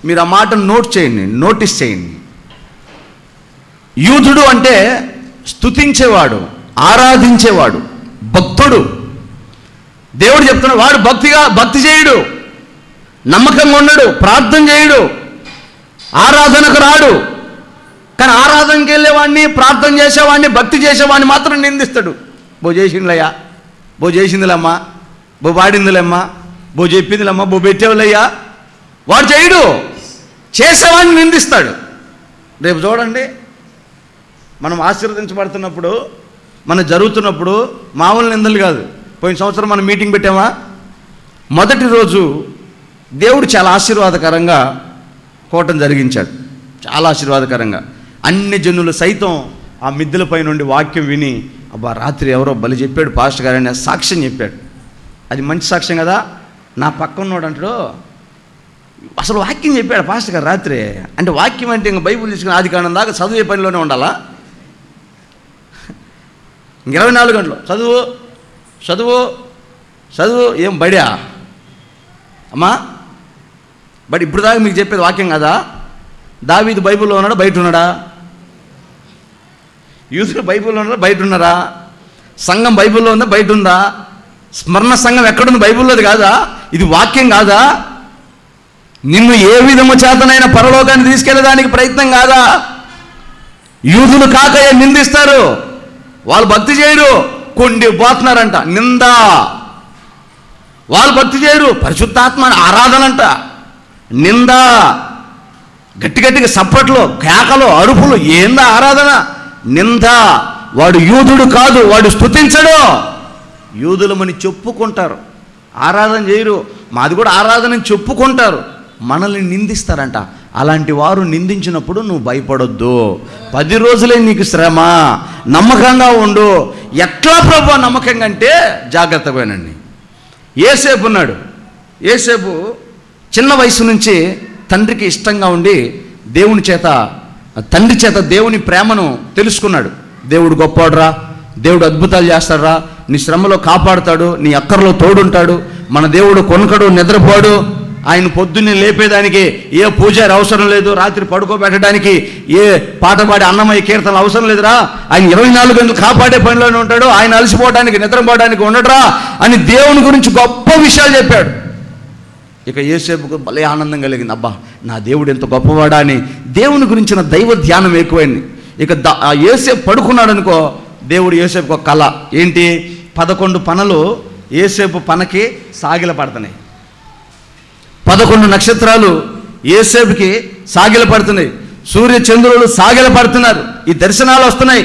Speaker 1: మీరు ఆ మాట నోటీస్ చేయండి. యూదుడు అంటే స్తుతించేవాడు, ఆరాధించేవాడు, భక్తుడు. దేవుడు చెప్తున్నాడు, వాడు భక్తి చేయడు, నమ్మకంగా ఉండడు, ప్రార్థన చేయడు, ఆరాధనకు రాడు. కానీ ఆరాధనకి వెళ్ళేవాడిని, ప్రార్థన చేసేవాడిని, భక్తి చేసేవాడిని మాత్రం నిందిస్తాడు. బో చేసిందిలయ్యా, బో చేసిందిలేమ్మా, బో వాడిందిలేమ్మా, బో చెప్పిందిలేమ్మా, బో పెట్టేవాళ్ళయ్యా. వాడు చేయడు, చేసేవాడిని నిందిస్తాడు. రేపు చూడండి, మనం ఆశీర్వదించబడుతున్నప్పుడు, మనం జరుగుతున్నప్పుడు మామూలు నిందలు కాదు. పోయిన సంవత్సరం మనం మీటింగ్ పెట్టామా? మొదటి రోజు దేవుడు చాలా ఆశీర్వాదకరంగా కోటం జరిగించాడు, చాలా ఆశీర్వాదకరంగా. అన్ని జనులు సైతం ఆ మిద్దెలపై నుండి వాక్యం విని, అబ్బా రాత్రి ఎవరో బలి చెప్పాడు పాస్టర్ గారు అనే సాక్ష్యం చెప్పాడు. అది మంచి సాక్ష్యం కదా. నా పక్కన్నోడు అంటాడు, అసలు వాక్యం చెప్పాడు పాస్టర్ గారు రాత్రి అంటే. వాక్యం అంటే ఇంక బైబుల్ తీసుకుని ఆదికాండం దాకా చదివే పనిలోనే ఉండాలా? 24 గంటలు చదువు చదువు చదువు. ఏం బడియా అమ్మా? బట్ ఇప్పుడు దాకా మీకు చెప్పేది వాక్యం కదా. దావీదు బైబిల్లో ఉన్నాడా, బయట ఉన్నాడా? యూదులు బైబిల్లో ఉన్నారా, బయట ఉన్నారా? సంఘం బైబిల్లో ఉందా, బయట ఉందా? స్మరణ సంఘం ఎక్కడుంది? బైబిల్లోది కాదా? ఇది వాక్యం కాదా? నిన్ను ఏ విధము చేతనైనా పరలోకాన్ని తీసుకెళ్ళడానికి ప్రయత్నం కాదా? యూదులు కాకయే నిందిస్తారు, వాళ్ళు భక్తి చేయరు, కొండి పోతున్నారంట, నింద. వాళ్ళు భక్తి చేయరు, పరిశుద్ధాత్మ ఆరాధనంట, నింద. గట్టి గట్టిగా సప్పట్లు, కేకలు, అరుపులు. ఏందా ఆరాధన? నింద. వాడు యూదుడు కాదు, వాడు స్తుతించడు. యూదులమని చెప్పుకుంటారు, ఆరాధన చేయరు. మాది కూడా ఆరాధన చెప్పుకుంటారు, మనల్ని నిందిస్తారంట. అలాంటి వారు నిందించినప్పుడు నువ్వు భయపడొద్దు. 10 రోజులే నీకు శ్రమ, నమ్మకంగా ఉండు. ఎట్లా ప్రభు నమ్మకంగా అంటే జాగ్రత్తగానండి. యేసేపు ఉన్నాడు. యేసేపు చిన్న వయసు నుంచి తండ్రికి ఇష్టంగా ఉండి తండ్రి చేత దేవుని ప్రేమను తెలుసుకున్నాడు. దేవుడు గొప్పవాడురా, దేవుడు అద్భుతాలు చేస్తాడురా, నీ శ్రమలో కాపాడుతాడు, నీ అక్కర్లో తోడుంటాడు. మన దేవుడు కొనకడు, నిద్రపోడు. ఆయన పొద్దున్నే లేపేదానికి ఏ పూజారి అవసరం లేదు, రాత్రి పడుకోబెట్టడానికి ఏ పాట పాడే అన్నమయ్య కీర్తనలు అవసరం లేదురా. ఆయన 24 గంటలు కాపాడే పనిలోనే ఉంటాడు. ఆయన అలసిపోవడానికి, నిద్రపోవడానికి ఉండడురా అని దేవుని గురించి గొప్ప విషయాలు చెప్పాడు. ఇక యేసేపుకు భలే ఆనందం కలిగింది. అబ్బా, నా దేవుడు ఎంత గొప్పవాడా అని దేవుని గురించిన దైవ ధ్యానం ఎక్కువైంది. ఇక యేసేపు పడుకున్నాడు అనుకో, దేవుడు యేసేపుకు ఒక కళ. ఏంటి? 11 పనలు యేసేపు పనకి సాగిల పడుతున్నాయి. 11 నక్షత్రాలు యేసేపుకి సాగిల పడుతున్నాయి. సూర్య చంద్రులు సాగిల పడుతున్నారు. ఈ దర్శనాలు వస్తున్నాయి.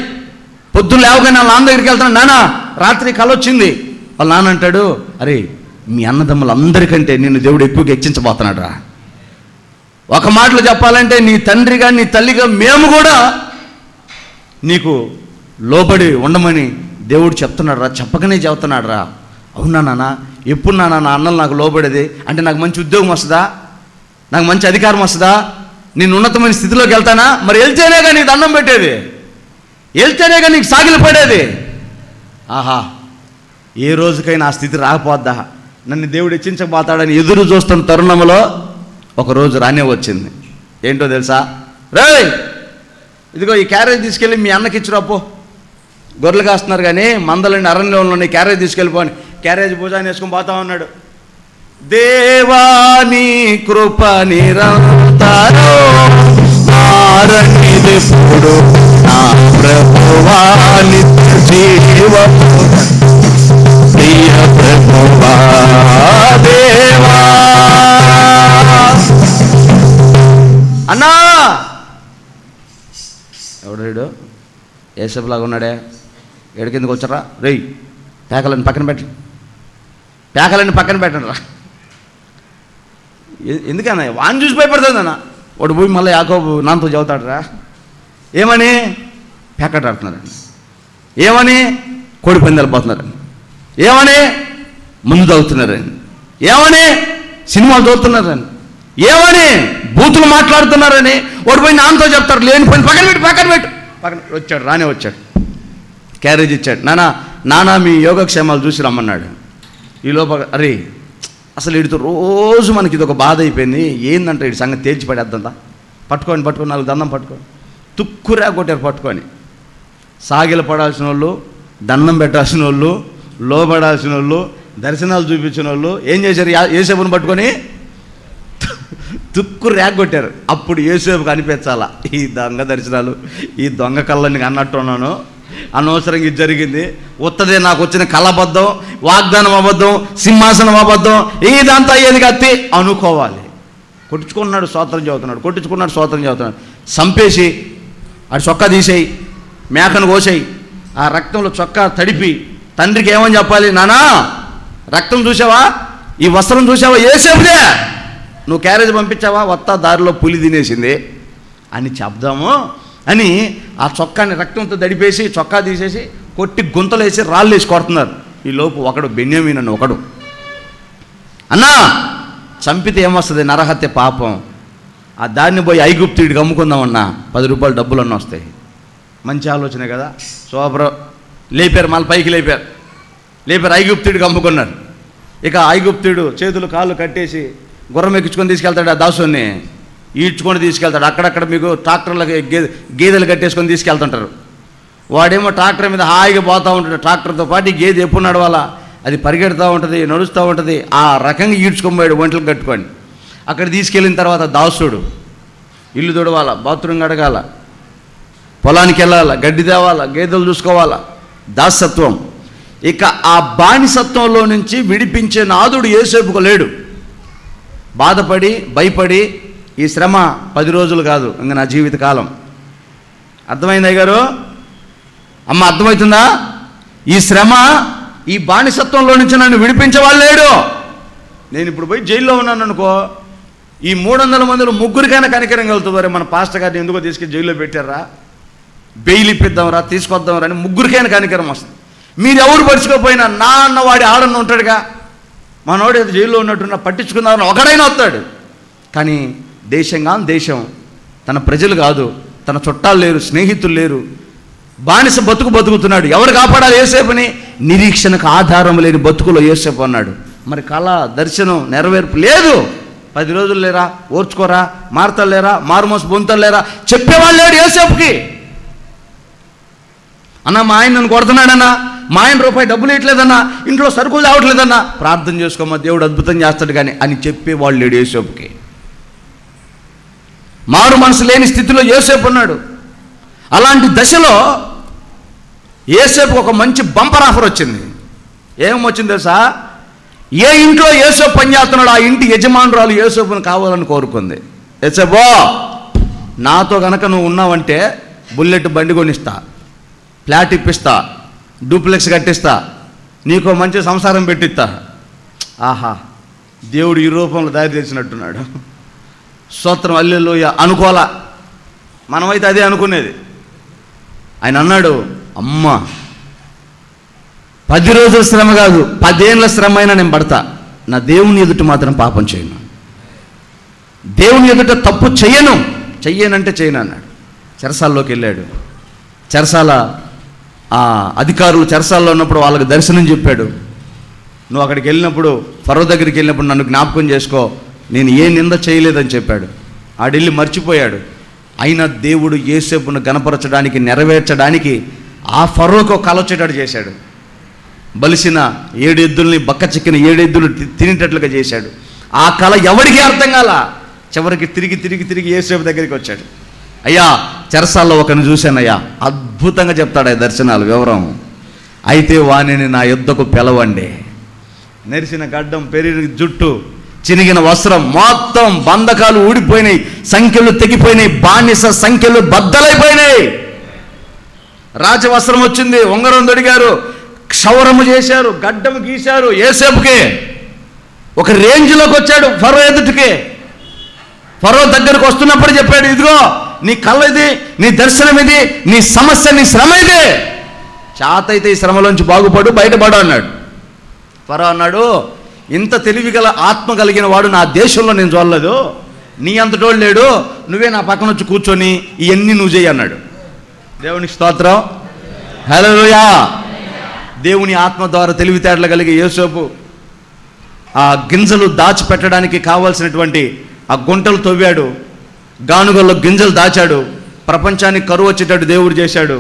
Speaker 1: పొద్దున్న లేవగానే వాళ్ళ నాన్న దగ్గరికి వెళ్తున్నాడు. నాన్న, రాత్రి కళ వచ్చింది. వాళ్ళ నాన్న అంటాడు, అరే మీ అన్నదమ్ములందరికంటే నిన్ను దేవుడు ఎక్కువగా హెచ్చించబోతున్నాడు రా. ఒక మాటలో చెప్పాలంటే నీ తండ్రిగా, నీ తల్లిగా మేము కూడా నీకు లోబడి ఉండమని దేవుడు చెప్తున్నాడు రా, చెప్పకనే చెబుతున్నాడు రా. అవునా నాన్న? ఎప్పుడు నాన్న నా అన్నలు నాకు లోబడేది? అంటే నాకు మంచి ఉద్యోగం వస్తుందా, నాకు మంచి అధికారం వస్తుందా, నేను ఉన్నతమైన స్థితిలోకి వెళ్తానా? మరి వెళ్తేనేగా నీకు దండం పెట్టేది, వెళ్తేనేగా నీకు సాగిలు పడేది. ఆహా, ఏ రోజుకైనా ఆ స్థితి రాకపోద్దా, నన్ను దేవుడు హెచ్చించబోతాడని ఎదురు చూస్తున్న తరుణంలో ఒకరోజు రానే వచ్చింది. ఏంటో తెలుసా? రేయ్, ఇదిగో ఈ క్యారేజ్ తీసుకెళ్ళి మీ అన్నకి ఇచ్చిరాపో. గొర్రెలు కాస్తున్నారు కానీ మందలని అరణ్యంలోని క్యారేజ్ తీసుకెళ్ళిపోని. క్యారేజ్ భుజాన్ని వేసుకొని పోతా ఉన్నాడు. దేవాని కృప నిరంతరం మారనిదెప్పుడు నా ప్రభువా నిత్య జీవము ప్రియ ప్రభువా దేవా. అన్నా వీడు ఏసేపులాగా ఉన్నాడే, ఎడికిందుకు వచ్చారా, రేయ్ పేకలన్నీ పక్కన పెట్టండి రా. ఎందుకన్నా వాడిని చూసి భయపడుతుందన్న. వాడు పోయి మళ్ళీ యాకోబు నాన్నతో చదువుతాడు రా, ఏమని పేకట ఆడుతున్నారండి, ఏమని కోడి పందాలు పోతున్నారండి, ఏమని ముందు తాగుతున్నారండి, ఏమని సినిమాలు చూస్తున్నారని, ఏమని బూతులు మాట్లాడుతున్నారని వాడు పోయి నాన్నతో చెప్తారు. లేని పోయి పక్కన పెట్టు వచ్చాడు. రానే వచ్చాడు, క్యారేజ్ ఇచ్చాడు. నానా మీ యోగక్షేమాలు చూసి రమ్మన్నాడు. ఈ లోపల అరే అసలు వీడితో రోజు మనకి ఇది ఒక బాధ అయిపోయింది. ఏందంటే వీడి సంగతి తేల్చి పడేద్దంతా. పట్టుకొని 4 దండం పట్టుకొని తుక్కురా కొట్టారు. పట్టుకొని సాగిల పడాల్సిన వాళ్ళు, దండం పెట్టాల్సిన వాళ్ళు, లోపడాల్సిన వాళ్ళు, దర్శనాలు చూపించిన వాళ్ళు ఏం చేశారు? యేసేపుని పట్టుకొని తుక్కు రేగొట్టారు. అప్పుడు యేసేపుకి అనిపించాలా, ఈ దొంగ దర్శనాలు, ఈ దొంగ కళ్ళని అన్నట్టు ఉన్నాను, అనవసరంగా ఇది జరిగింది, ఉత్తదే నాకు వచ్చిన కళ అబద్ధం, వాగ్దానం అబద్ధం, సింహాసనం అబద్ధం, ఇదంతా ఏది కత్తి అనుకోవాలి. కొట్టించుకున్నాడు స్తోత్రం చదువుతున్నాడు. సంపేసి ఆడు చొక్కా తీసేయి, మేకను కోసేయి, ఆ రక్తంలో చొక్కా తడిపి తండ్రికి ఏమని చెప్పాలి? నానా రక్తం చూసావా, ఈ వస్త్రం చూసావా, యేసేపుదే, నువ్వు క్యారేజ్ పంపించావా, వత్తా దారిలో పులి తినేసింది అని చెప్దాము అని ఆ చొక్కాని రక్తంతో దడిపేసి చొక్కా తీసేసి కొట్టి గుంతలేసి రాళ్ళేసి కొడుతున్నారు. ఈ లోపు ఒకడు బెన్యామీను అని ఒకడు, అన్నా చంపితే ఏమొస్తుంది, నరహత్య పాపం, ఆ దాన్ని పోయి ఐగుప్తుడికి అమ్ముకుందామన్నా 10 రూపాయలు డబ్బులన్నీ వస్తాయి. మంచి ఆలోచనే కదా. సూపర్. లేపారు, మళ్ళీ పైకి లేపారు, ఐగుప్తుడికి అమ్ముకున్నారు. ఇక ఐగుప్తుడు చేతులు కాళ్ళు కట్టేసి గుర్రం ఎక్కించుకొని తీసుకెళ్తాడు, ఆ దాసుని ఈడ్చుకొని తీసుకెళ్తాడు. అక్కడక్కడ మీకు ట్రాక్టర్లకు గేదెలు కట్టేసుకొని తీసుకెళ్తుంటారు. వాడేమో ట్రాక్టర్ మీద హాయిగా పోతూ ఉంటాడు. ట్రాక్టర్తో పాటు గేదె ఎప్పుడు నడవాలా, అది పరిగెడుతూ ఉంటుంది, నడుస్తూ ఉంటుంది. ఆ రకంగా ఈడ్చుకొని పోయాడు ఒంటలకు కట్టుకొని. అక్కడ తీసుకెళ్ళిన తర్వాత దాసుడు ఇల్లు తుడవాలా, బాత్రూమ్ కడగాల, పొలానికి వెళ్ళాలా, గడ్డి తేవాలా, గేదెలు చూసుకోవాలా, దాసత్వం. ఇక ఆ బానిసత్వంలో నుంచి విడిపించే నాదుడు యేసేపుకు లేడు. బాధపడి భయపడి ఈ శ్రమ 10 రోజులు కాదు, ఇంకా నా జీవితకాలం. అర్థమైందా గారు? అమ్మ అర్థమవుతుందా? ఈ శ్రమ, ఈ బానిసత్వంలో నుంచి నన్ను విడిపించేవాళ్ళు లేడు. నేను ఇప్పుడు పోయి జైల్లో ఉన్నాను అనుకో, ఈ 300 మందిలో ముగ్గురికైనా కనికరం కలుగుతుంది. మన పాస్టర్ గారిని ఎందుకో తీసుకెళ్ళి జైల్లో పెట్టారా, బెయిల్ ఇప్పిద్దాంరా, తీసుకొద్దాంరా అని ముగ్గురికైనా కనికరం వస్తుంది. మీరు ఎవరు పడుచుకోపోయినా నా అన్న వాడి ఆడన్న ఉంటాడుగా, మనోడు ఏదో జైల్లో ఉన్నట్టున్నా పట్టించుకుందామని ఒకడైనా వస్తాడు. కానీ దేశం తన ప్రజలు కాదు, తన చుట్టాలు లేరు, స్నేహితులు లేరు, బానిస బతుకుతున్నాడు. ఎవరు కాపాడాలి యేసేపుని? నిరీక్షణకు ఆధారం లేని బతుకులో యేసేపు అన్నాడు. మరి కళ దర్శనం నెరవేర్పు లేదు. 10 రోజులు లేరా, ఓర్చుకోరా, మారతలు లేరా, మారుమోసు బొంతలు లేరా చెప్పేవాళ్ళు లేడు యేసేపుకి. అన్న మా ఆయన నన్ను కొడుతున్నాడన్నా, మా ఆయన రూపాయి డబ్బులు ఇవ్వట్లేదన్నా, ఇంట్లో సరుకులు తేవట్లేదన్నా, ప్రార్థన చేసుకోమా, దేవుడు అద్భుతం చేస్తాడు కానీ అని చెప్పేవాళ్ళు లేడు యేసేపుకి. మారు మనసు లేని స్థితిలో యేసేపు ఉన్నాడు. అలాంటి దశలో యేసేపుకు ఒక మంచి బంపర్ ఆఫర్ వచ్చింది. ఏమొచ్చింది తెలుసా? ఏ ఇంట్లో యేసేపు పనిచేస్తున్నాడు ఆ ఇంటి యజమానురాలు యేసేపును కావాలని కోరుకుంది. యేసేపు నాతో కనుక నువ్వు ఉన్నావంటే బుల్లెట్ బండి కొనిస్తా, ఫ్లాట్ ఇప్పిస్తా, డూప్లెక్స్ కట్టిస్తా, నీకో మంచి సంసారం పెట్టిస్తా. ఆహా, దేవుడు ఈ రూపంలో దారి తెచ్చినట్టున్నాడు. స్తోత్రం, హల్లెలూయా అనుకోలా. మనమైతే అదే అనుకునేది. ఆయన అన్నాడు, అమ్మ 10 రోజుల శ్రమ కాదు, 10 ఏళ్ళ శ్రమ అయినా నేను పడతా, నా దేవుని ఎదుట మాత్రం పాపం చేయను, దేవుని ఎదుట తప్పు చెయ్యనంటే చేయను అన్నాడు. చెరసాల్లోకి వెళ్ళాడు. చెరసాల అధికారులు చెరసాల్లో ఉన్నప్పుడు వాళ్ళకి దర్శనం చెప్పాడు. నువ్వు అక్కడికి వెళ్ళినప్పుడు, ఫరో దగ్గరికి వెళ్ళినప్పుడు నన్ను జ్ఞాపకం చేసుకో, నేను ఏ నింద చేయలేదని చెప్పాడు. ఆడెళ్ళి మర్చిపోయాడు. అయినా దేవుడు యేసేపును గణపరచడానికి, నెరవేర్చడానికి ఆ ఫరోకు కల వచ్చేటట్టు చేశాడు. బలిసిన 7 ఎద్దుల్ని, బక్క చిక్కిన 7 ఎద్దులు తినేటట్లుగా చేశాడు. ఆ కళ ఎవరికి అర్థం కాల. చివరికి తిరిగి యేసేపు దగ్గరికి వచ్చాడు. అయ్యా చెరసాల్లో ఒకరిని చూశానయ్యా, అద్భుతంగా చెప్తాడు ఆ దర్శనాలు వివరం. అయితే వాణిని నా యుద్ధకు పిలవండి. నెరిసిన గడ్డం, పెరిగిన జుట్టు, చినిగిన వస్త్రం, మొత్తం బంధకాలు ఊడిపోయినాయి, సంఖ్యలు తెగిపోయినాయి, బానిస సంఖ్యలు బద్దలైపోయినాయి. రాజవస్త్రం వచ్చింది, ఉంగరం దొడిగారు, క్షౌరము చేశారు, గడ్డము గీశారు. యోసేపుకి ఒక రేంజ్లోకి వచ్చాడు. ఫరో ఎదుటికి, ఫరో దగ్గరకు వస్తున్నప్పుడు చెప్పాడు, ఇదిగో నీ కళ్ళ ఇది, నీ దర్శనం ఇది, నీ సమస్య, నీ శ్రమ ఇది, చేతైతే ఈ శ్రమలోంచి బాగుపడు, బయటపడు అన్నాడు. ఫరో అన్నాడు, ఇంత తెలివిగల ఆత్మ కలిగిన వాడు నా దేశంలో నేను చూడలేదు, నీ అంతటోడు లేడు, నువ్వే నా పక్కన వచ్చి కూర్చొని ఇవన్నీ నువ్వు చెయ్యి అన్నాడు. దేవునికి స్తోత్రం, హల్లెలూయా. దేవుని ఆత్మ ద్వారా తెలివితేటలు కలిగి యోసేపు ఆ గింజలు దాచిపెట్టడానికి కావాల్సినటువంటి ఆ గుంటలు తవ్వాడు, గానుగల్లో గింజలు దాచాడు, ప్రపంచానికి కరువు వచ్చేటట్టు దేవుడు చేశాడు.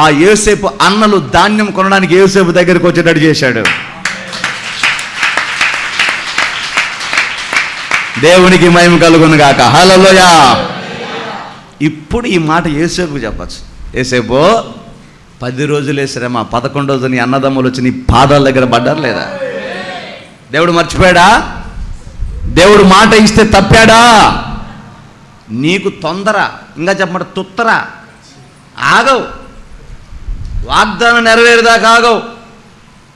Speaker 1: ఆ యోసేపు అన్నలు ధాన్యం కొనడానికి యోసేపు దగ్గరికి వచ్చేటట్టు చేశాడు. దేవునికి మహిమ కలుగును గాక, హల్లెలూయా. ఇప్పుడు ఈ మాట యోసేపుకు చెప్పచ్చు. యోసేపు 10 రోజులే శ్రమ, 11 రోజు నీ అన్నదమ్ములు వచ్చి నీ పాదాల దగ్గర పడ్డారు లేదా? దేవుడు మర్చిపోయాడా? దేవుడు మాట ఇస్తే తప్పాడా? నీకు తొందర, ఇంకా చెప్పమంటే తుత్తర, ఆగవు. వాగ్దానం నెరవేరేదాకా ఆగవు,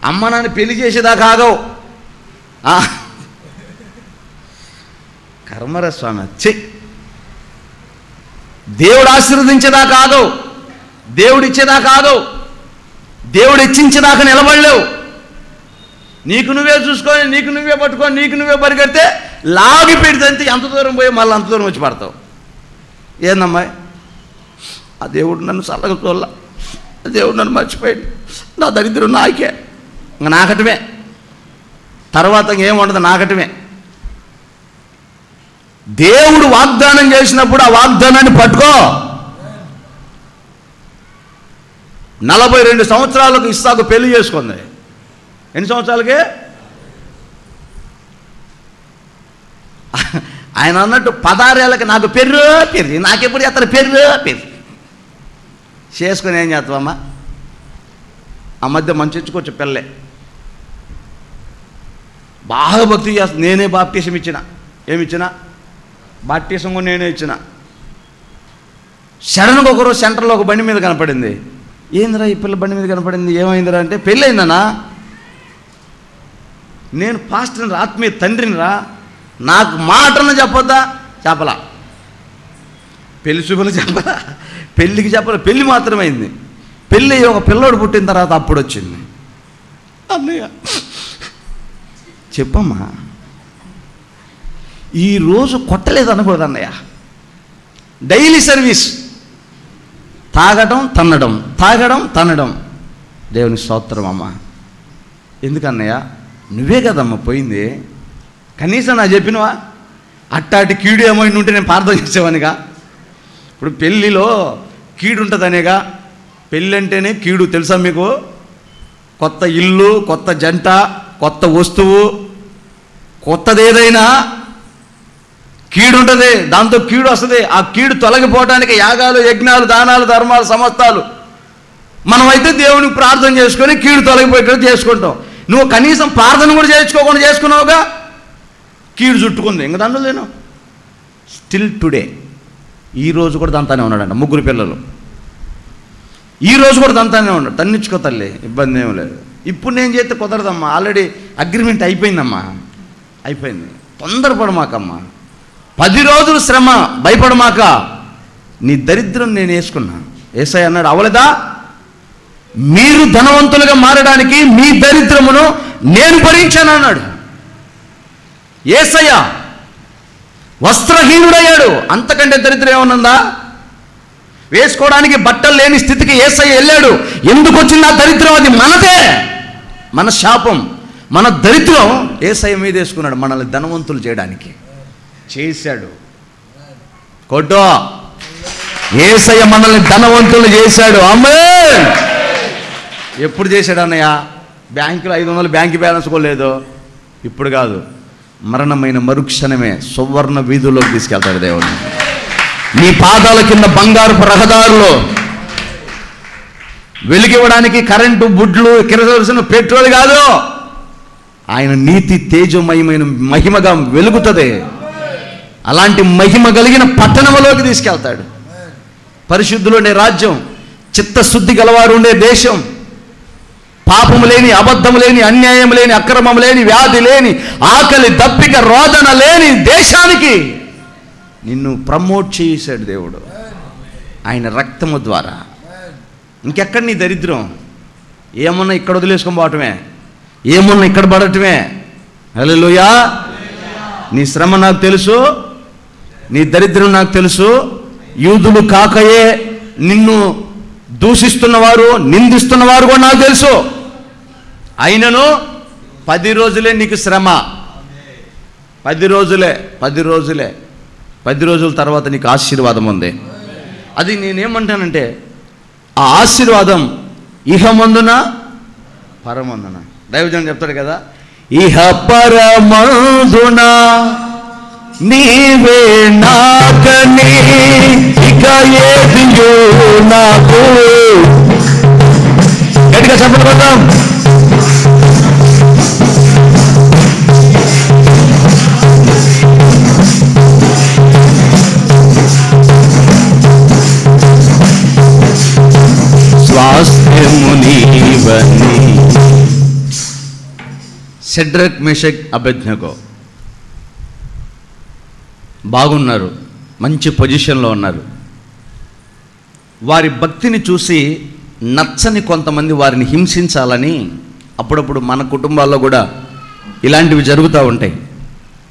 Speaker 1: అమ్మ నాన్న పెళ్లి చేసేదాకా ఆగవు. కర్మర స్వామి, దేవుడు ఆశీర్వదించేదాకా ఆగవు, దేవుడు ఇచ్చేదాకా ఆగవు, దేవుడు ఇచ్చించేదాకా నిలబడలేవు. నీకు నువ్వే చూసుకొని, నీకు నువ్వే పట్టుకొని, నీకు నువ్వే పరిగెడితే లాగి పెడితే ఎంత దూరం పోయి మళ్ళీ అంత దూరం వచ్చి పడతావు. ఏందమ్మాయి, ఆ దేవుడు నన్ను చల్లగా చూడాల, ఆ దేవుడు నన్ను మర్చిపోయాడు, నా దరిద్రం నాకే, ఇంకా నాకటమే, తర్వాత ఏం ఉండదు, నాకటమే. దేవుడు వాగ్దానం చేసినప్పుడు ఆ వాగ్దానాన్ని పట్టుకో. 42 సంవత్సరాలకు ఇస్సాకు పెళ్లి చేసుకుంది. ఎన్ని సంవత్సరాలకి? ఆయన అన్నట్టు 16 ఏళ్ళకి నాకు పెర్రు నాకెప్పుడు చేస్తారు, పెర్రు చేసుకుని ఏం చేస్తావమ్మా? ఆ మధ్య మంచుకోవచ్చు పిల్లలే, బాగా భక్తి చేస్తా. నేనే బాప్టిజం ఇచ్చిన, ఏమిచ్చిన బాప్టిజం కూడా నేనే ఇచ్చిన. సడన్గా ఒకరోజు సెంటర్లో ఒక బండి మీద కనపడింది. ఏందిరా ఈ పిల్ల బండి మీద కనపడింది, ఏమైందిరా అంటే, పెళ్ళి అయిందన్నా, నేను పాస్టర్ని, ఆత్మీయ తండ్రిని రా, నాకు మాటలను చెప్పొద్దా? చెప్పలా. పెళ్లి చూపులు చెప్పలా, పెళ్ళికి చెప్పలా, పెళ్ళి మాత్రమైంది. పెళ్ళి ఒక పిల్లోడు పుట్టిన తర్వాత అప్పుడు వచ్చింది. అన్నయ్య చెప్పమ్మా, ఈరోజు కొట్టలేదు అనకూడదు అన్నయ్య. డైలీ సర్వీస్, తాగడం తన్నడం, తాగడం తన్నడం. దేవుని స్తోత్రం అమ్మ. ఎందుకన్నయ్య, నువ్వే కదమ్మా పోయింది, కనీసం నా చెప్పినవా? అట్టాటి కీడు ఏమైనా ఉంటే నేను ప్రార్థన చేసేవానిగా. ఇప్పుడు పెళ్ళిలో కీడు ఉంటుందనేగా. పెళ్ళి అంటేనే కీడు, తెలుసా మీకు? కొత్త ఇల్లు, కొత్త జంట, కొత్త వస్తువు, కొత్తది ఏదైనా కీడు ఉంటుంది, దాంతో కీడు వస్తుంది. ఆ కీడు తొలగిపోవడానికి యాగాలు, యజ్ఞాలు, దానాలు, ధర్మాలు, సమస్తాలు. మనమైతే దేవునికి ప్రార్థన చేసుకొని కీడు తొలగిపోయేటట్టు చేసుకుంటాం. నువ్వు కనీసం ప్రార్థన కూడా చేసుకోకుండా చేసుకున్నావుగా, కీడు చుట్టుకుంది. ఇంకా దాంట్లో నేను స్టిల్ టుడే, ఈరోజు కూడా దంతానే ఉన్నాడంట. 3 పిల్లలు, ఈరోజు కూడా దంతానే ఉన్నాడు. తన్నించుకో తల్లి, ఇబ్బంది ఏం లేదు. ఇప్పుడు నేను చేస్తే కుదరదమ్మా, ఆల్రెడీ అగ్రిమెంట్ అయిపోయిందమ్మా, అయిపోయింది. తొందరపడమాకమ్మా, 10 రోజులు శ్రమ, భయపడమాక, నీ దరిద్రం నేను వేసుకున్నా. యేసయ్య అన్నాడు, అవలేదా? మీరు ధనవంతులుగా మారడానికి మీ దరిద్రమును నేను భరించాను అన్నాడు. యేసయ్య వస్త్రహీనుడయ్యాడు, అంతకంటే దరిద్రం ఏమన్నుందా? వేసుకోవడానికి బట్టలు లేని స్థితికి యేసయ్య వెళ్ళాడు. ఎందుకు వచ్చింది ఆ దరిద్రం? అది మనదే, మన శాపం, మన దరిద్రం యేసయ్య మీద వేసుకున్నాడు మనల్ని ధనవంతులు చేయడానికి. చేశాడు. కొట్టో, యేసయ్య మనల్ని ధనవంతులు చేశాడు. ఆమేన్. ఎప్పుడు చేశాడు అన్నయ్య? బ్యాంకులో 500 బ్యాంక్ బ్యాలెన్స్ కూడా లేదు. ఇప్పుడు కాదు, మరణమైన మరుక్షణమే సువర్ణ వీధుల్లోకి తీసుకెళ్తాడు దేవుడు. నీ పాదాల కింద బంగారపు రహదారులో వెలిగివ్వడానికి కరెంటు బుడ్లు, కిరసన, పెట్రోల్ కాదు, ఆయన నీతి తేజమయమైన మహిమగా వెలుగుతుంది. అలాంటి మహిమ కలిగిన పట్టణంలోకి తీసుకెళ్తాడు. పరిశుద్ధులుండే రాజ్యం, చిత్తశుద్ధి గలవారు ఉండే దేశం, పాపము లేని, అబద్ధము లేని, అన్యాయం లేని, అక్రమం లేని, వ్యాధి లేని, ఆకలి దప్పిక రోదన లేని దేశానికి నిన్ను ప్రమోట్ చేశాడు దేవుడు ఆయన రక్తము ద్వారా. ఇంకెక్కడ నీ దరిద్రం? ఏమన్నా ఇక్కడ వదిలేసుకొని పోవటమే, ఏమన్నా ఇక్కడ పడటమే. హల్లెలూయా. నీ శ్రమ నాకు తెలుసు, నీ దరిద్రం నాకు తెలుసు. యూదులు కాకయే నిన్ను దూషిస్తున్నవారు, నిందిస్తున్నవారు కూడా నాకు తెలుసు. అయినను 10 రోజులే నీకు శ్రమ, 10 రోజులే, 10 రోజులే. 10 రోజుల తర్వాత నీకు ఆశీర్వాదం ఉంది. అది నేనేమంటానంటే ఆ ఆశీర్వాదం ఇహమందున పరమందున. దైవజనం చెప్తాడు కదా, ఇహ పరమందున నీవే నాకని ఇక ఏదియో నాకు. గట్టిగా చెప్పడం. స్వాస్థ్యము నీవని. షడ్రక్, మెషక్, అబేద్నెగో బాగున్నారు, మంచి పొజిషన్లో ఉన్నారు. వారి భక్తిని చూసి నచ్చని కొంతమంది వారిని హింసించాలని అప్పుడప్పుడు మన కుటుంబాల్లో కూడా ఇలాంటివి జరుగుతూ ఉంటాయి.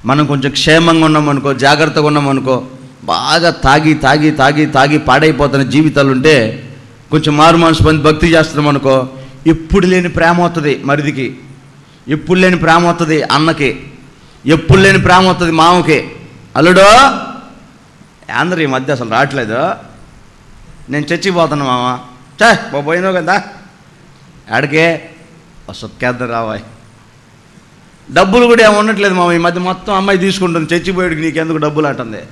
Speaker 1: మనం కొంచెం క్షేమంగా ఉన్నామనుకో, జాగ్రత్తగా ఉన్నామనుకో, బాగా తాగి తాగి తాగి తాగి పాడైపోతున్న జీవితాలు ఉంటే, కొంచెం మారు మనసు పొంది భక్తి చేస్తున్నాం అనుకో, ఎప్పుడు లేని ప్రేమ వస్తుంది మరిదికి, ఎప్పుడు లేని ప్రేమ వస్తుంది అన్నకి, ఎప్పుడు లేని ప్రేమ వస్తుంది మామకి. అల్లుడో అందరూ ఈ మధ్య అసలు రావట్లేదు, నేను చర్చికి పోతాను మామ. పోయినావు కదా ఆడికే సొక్కేద్దాం రావాయి. డబ్బులు కూడా ఏమి ఉండట్లేదు మామ ఈ మధ్య, మొత్తం అమ్మాయి తీసుకుంటుంది, చర్చికి పోయాడికి నీకెందుకు డబ్బులు అంటుంది.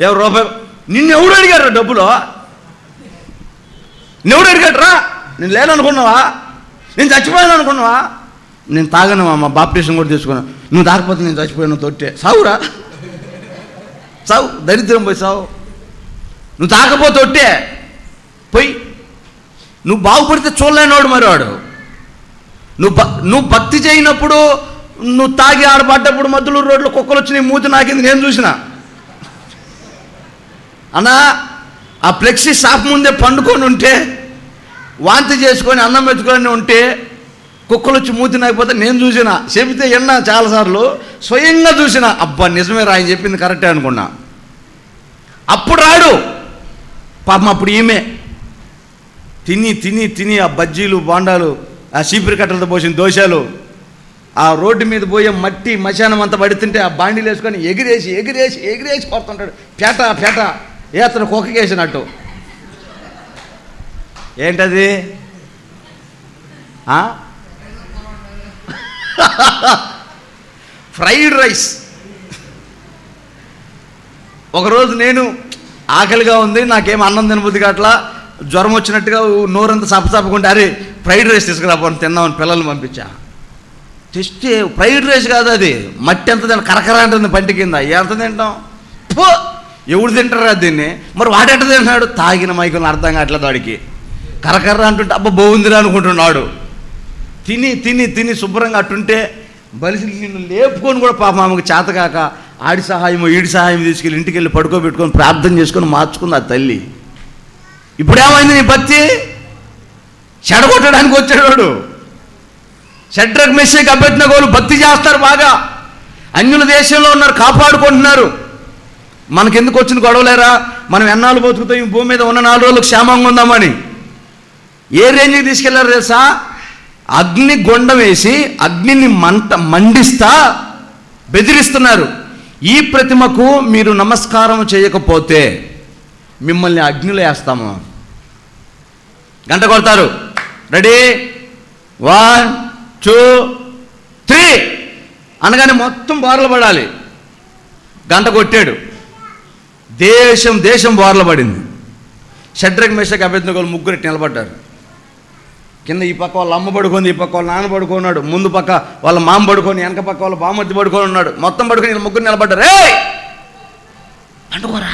Speaker 1: ఎవరు రూపాయి నిన్ను ఎవడు అడిగారు డబ్బులు? నువ్వు అడిగాడరా? నేను లేననుకున్నావా? నేను చచ్చిపోయాను అనుకున్నావా? నేను తాగను మామ, బాప్టిజం కూడా తీసుకున్నాను. నువ్వు తాగకపోతే నేను చచ్చిపోయాను, తొట్టే సావురా, సావు, దరిద్రం పోయి సావు. నువ్వు తాగపోతే ఒట్టే పోయి. నువ్వు బాగుపడితే చూడలేనివాడు మరి వాడు. నువ్వు భక్తి చేయనప్పుడు, నువ్వు తాగి ఆడపడ్డప్పుడు మధ్యలో రోడ్లో కుక్కలు వచ్చి నీ మూతి నాకింది నేను చూసిన. అన్నా ఆ ఫ్లెక్సీ షాప్ ముందే పండుకొని ఉంటే, వాంతి చేసుకొని అన్నం మెచ్చుకొని ఉంటే, కుక్కలు వచ్చి మూతి నాకపోతే నేను చూసిన. చెబితే విన్నా చాలాసార్లు, స్వయంగా చూసిన. అబ్బా నిజమే రా, ఆయన చెప్పింది కరెక్టే అనుకున్నా. అప్పుడు రాడు పాపం. అప్పుడు ఈమె తిని తిని తిని ఆ బజ్జీలు, బాండాలు, ఆ చీపురు కట్టలతో పోసిన దోశలు, ఆ రోడ్డు మీద పోయే మట్టి మశానం అంతా పడుతుంటే ఆ బాండీలు వేసుకొని ఎగిరేసి ఎగిరేసి ఎగిరేసి కొడుతుంటాడు. పేట పేట అతను కుక్కకేసినట్టు. ఏంటది? Fried rice. ఒకరోజు నేను ఆకలిగా ఉంది, నాకేం అన్నం తినబుద్ధి కావట్లా, జ్వరం వచ్చినట్టుగా నోరంతా చప్పచప్పుకుంటే, అరే ఫ్రైడ్ రైస్ తీసుకురాపోని తిన్నామని పిల్లల్ని పంపించా. తెస్తే ఫ్రైడ్ రైస్ కాదు అది, మట్టి ఎంత తిన కరకర అంటుంది పంటి కింద. ఎంత తింటాం? పో, ఎవడు తింటారా దీన్ని? మరి వాడెట్ట తింటున్నాడు? తాగిన మైకులను అర్థం కావట్లేదు వాడికి. కరకర్ర అంటుంటే అబ్బా బాగుందిరా అనుకుంటున్నాడు. తిని తిని తిని శుభ్రంగా అట్టుంటే బలిసి నిన్ను లేపుకొని కూడా పాపం ఆమెకు చేతకాక ఆడి సహాయమో ఈడి సహాయం తీసుకెళ్ళి ఇంటికి వెళ్ళి పడుకోబెట్టుకొని ప్రార్థన చేసుకొని మార్చుకుంది ఆ తల్లి. ఇప్పుడేమైంది నీ భక్తి? చెడగొట్టడానికి వచ్చాడు. షడ్రక్, మెషక్, అబేద్నెగోలు భక్తి చేస్తారు బాగా, అన్యుల దేశంలో ఉన్నారు, కాపాడుకుంటున్నారు. మనకెందుకు వచ్చిన గొడవలేరా? మనం ఎన్నాళ్ళు బతుకుతాం ఈ భూమి మీద, ఉన్న 4 రోజులు క్షేమంగా ఉందామని. ఏ రేంజ్కి తీసుకెళ్లారు తెలుసా? అగ్ని గుండం వేసి అగ్నిని మండిస్తా బెదిరిస్తున్నారు. ఈ ప్రతిమకు మీరు నమస్కారం చేయకపోతే మిమ్మల్ని అగ్నిలో వేస్తాము. గంట కొడతారు. రెడీ, 1 2 3 అనగానే మొత్తం బోర్ల పడాలి. గంట కొట్టాడు. దేశం దేశం బోర్ల పడింది. షడ్రక్, మెషక్, అబేద్నెగోలు ముగ్గురు నిలబడ్డారు. కింద ఈ పక్క వాళ్ళ అమ్మ పడుకుంది, ఈ పక్క వాళ్ళ నాన్న పడుకున్నాడు, ముందు పక్క వాళ్ళ మామ పడుకొని, వెనక పక్క వాళ్ళ బామర్ది పడుకొని ఉన్నాడు. మొత్తం పడుకొని వీళ్ళు ముగ్గురు నిలబడ్డారు. పండుకోరా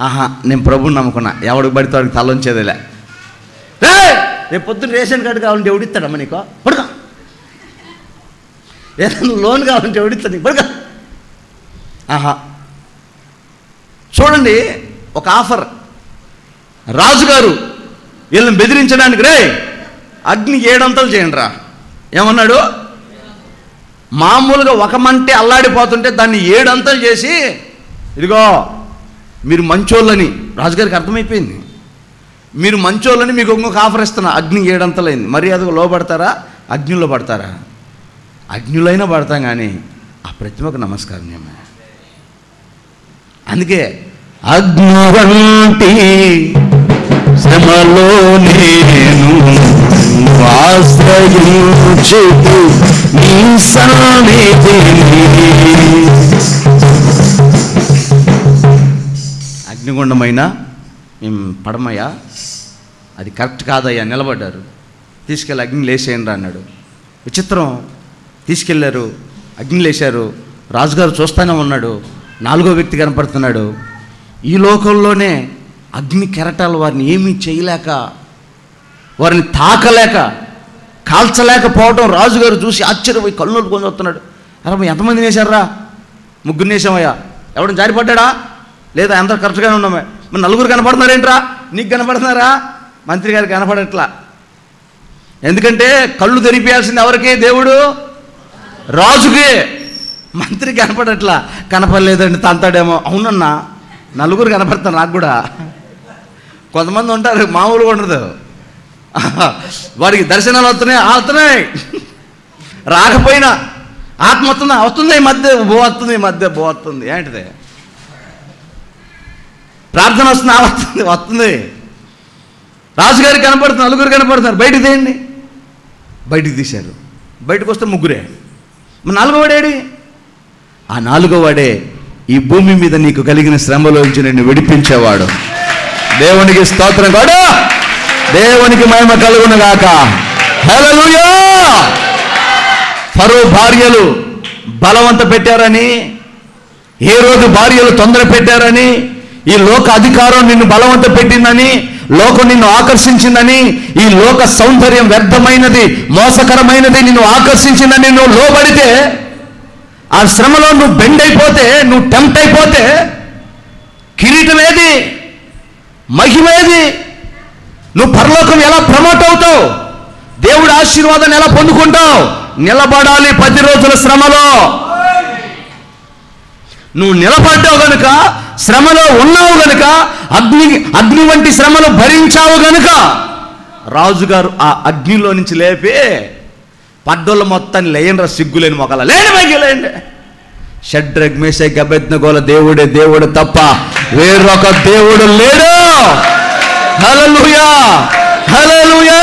Speaker 1: ఆహా, నేను ప్రభుని నమ్ముకున్నా, ఎవడికి పడితే వాడికి తలొంచేదిలే. రేపు పొద్దున్న రేషన్ కార్డు కావాలంటే ఎవడిస్తాడమ్మా నీకో, పడుకో. ఏదైనా లోన్ కావాలంటే ఎవడిస్తాడు నీకు, పడుకో. ఆహా. చూడండి, ఒక ఆఫర్. రాజుగారు వీళ్ళని బెదిరించడానికి, రే అగ్ని 7 అంతలు చేయండి రా ఏమన్నాడు. మామూలుగా ఒక మంటే అల్లాడిపోతుంటే దాన్ని 7 అంతలు చేసి, ఇదిగో మీరు మంచోళ్ళని, రాజుగారికి అర్థమైపోయింది, మీరు మంచోళ్ళని మీకు ఇంకొక ఆఫర్ ఇస్తున్నా, అగ్ని 7 అంతలైంది. మర్యాదగా లోపడతారా, అగ్నిలో పడతారా? అగ్నిలైనా పడతాం, కానీ ఆ ప్రతిమకు నమస్కారం చేయమని. అందుకే అగ్ని వంటి శ్రమలో నేను ఆశ్రయించుతూ నీ సన్నిధిని. అగ్నిగుండమైనా మేము పడమయ్యా, అది కరెక్ట్ కాదయ్యా, నిలబడ్డారు. తీసుకెళ్ళి అగ్ని లేసేయండి అన్నాడు. విచిత్రం, తీసుకెళ్ళారు, అగ్ని లేశారు. రాజుగారు చూస్తూనే ఉన్నాడు. 4వ వ్యక్తి కనపడుతున్నాడు. ఈ లోకంలోనే అగ్ని కెరటాలు వారిని ఏమీ చేయలేక, వారిని తాకలేక, కాల్చలేకపోవడం రాజుగారు చూసి ఆశ్చర్యపోయి కళ్ళు కొని వస్తున్నాడు. అరే ఎంతమందిని వేశారా? 3 వేసామయ్యా. ఎవడని జారిపడ్డా? లేదా అందరూ కరెక్ట్గానే ఉన్నామే. మరి 4 కనపడుతున్నారేంట్రా? నీకు కనపడుతున్నారా? మంత్రి గారికి కనపడట్లా. ఎందుకంటే కళ్ళు తెరిపేయాల్సింది ఎవరికి? దేవుడు రాజుకి. మంత్రికి కనపడట్లా. కనపడలేదండి, తంతాడేమో. అవునన్నా, 4 కనపడతాను నాకు కూడా. కొంతమంది ఉంటారు మామూలుగా ఉండదు, వాడికి దర్శనాలు వస్తున్నాయి రాకపోయినా ఆత్మ వస్తుంది, ఈ మధ్య పోతుంది. ఏంటిది? ప్రార్థన వస్తుంది. రాజుగారికి కనపడుతుంది, 4 కనపడుతున్నారు. బయటికి తీయండి. బయటికి తీశారు. బయటకు వస్తే 3. మరి 4వ వాడేడి? ఆ 4వ వాడే ఈ భూమి మీద నీకు కలిగిన శ్రమలోంచి నిన్ను విడిపించేవాడు. దేవునికి స్తోత్రం కాడు, దేవునికి మహిమ కలుగును గాక. హల్లెలూయా. ఫరో భార్యలు బలవంత పెట్టారని, హేరోదు భార్యలు తొందర పెట్టారని, ఈ లోక అధికారం నిన్ను బలవంత పెట్టిందని, లోకం నిన్ను ఆకర్షించిందని, ఈ లోక సౌందర్యం వ్యర్థమైనది, మోసకరమైనది నిన్ను ఆకర్షించిందని నువ్వు లోబడితే, ఆ శ్రమలో నువ్వు బెండ్ అయిపోతే, నువ్వు టెంప్ట్ అయిపోతే, కిరీటం ఏది? మహిమేది? నువ్వు పరలోకం ఎలా ప్రమోట్ అవుతావు? దేవుడి ఆశీర్వాదాన్ని ఎలా పొందుకుంటావు? నిలబడాలి 10 రోజుల శ్రమలో. నువ్వు నిలబడ్డావు గనుక, శ్రమలో ఉన్నావు గనుక, అగ్ని వంటి శ్రమలు భరించావు గనుక, రాజుగారు ఆ అగ్నిలో నుంచి లేపి పడ్డోళ్ళ మొత్తాన్ని లేయండ్రా, సిగ్గులేని మొక్కల లేండి. షడ్రగ్ మేషక్ అబేద్నెగోల దేవుడే దేవుడు తప్ప వేరొక దేవుడు లేడు. హల్లెలూయా, హల్లెలూయా.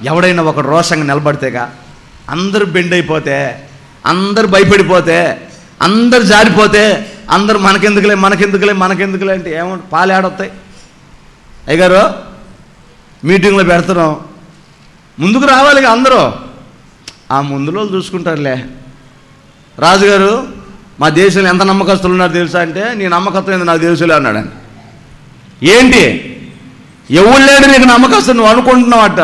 Speaker 1: ఎవడైనా ఒక రోషంగా నిలబడితేగా, అందరూ బెండ్ అయిపోతే, అందరూ భయపడిపోతే, అందరు జారిపోతే, అందరూ మనకెందుకులే అంటే ఏమంటే పాలు ఆడొస్తాయి. అయ్యగారు మీటింగ్లో పెడుతున్నాం, ముందుకు రావాలి అందరూ. ఆ ముందులో చూసుకుంటారులే. రాజుగారు మా దేశంలో ఎంత నమ్మకస్తులు ఉన్నారు తెలుసా అంటే, నీ నమ్మకత్వం ఏంది నాకు తెలుసులే అన్నాడు. ఏంటి ఎవరు లేడు నీకు నమ్మకస్తు నువ్వు అనుకుంటున్నావట?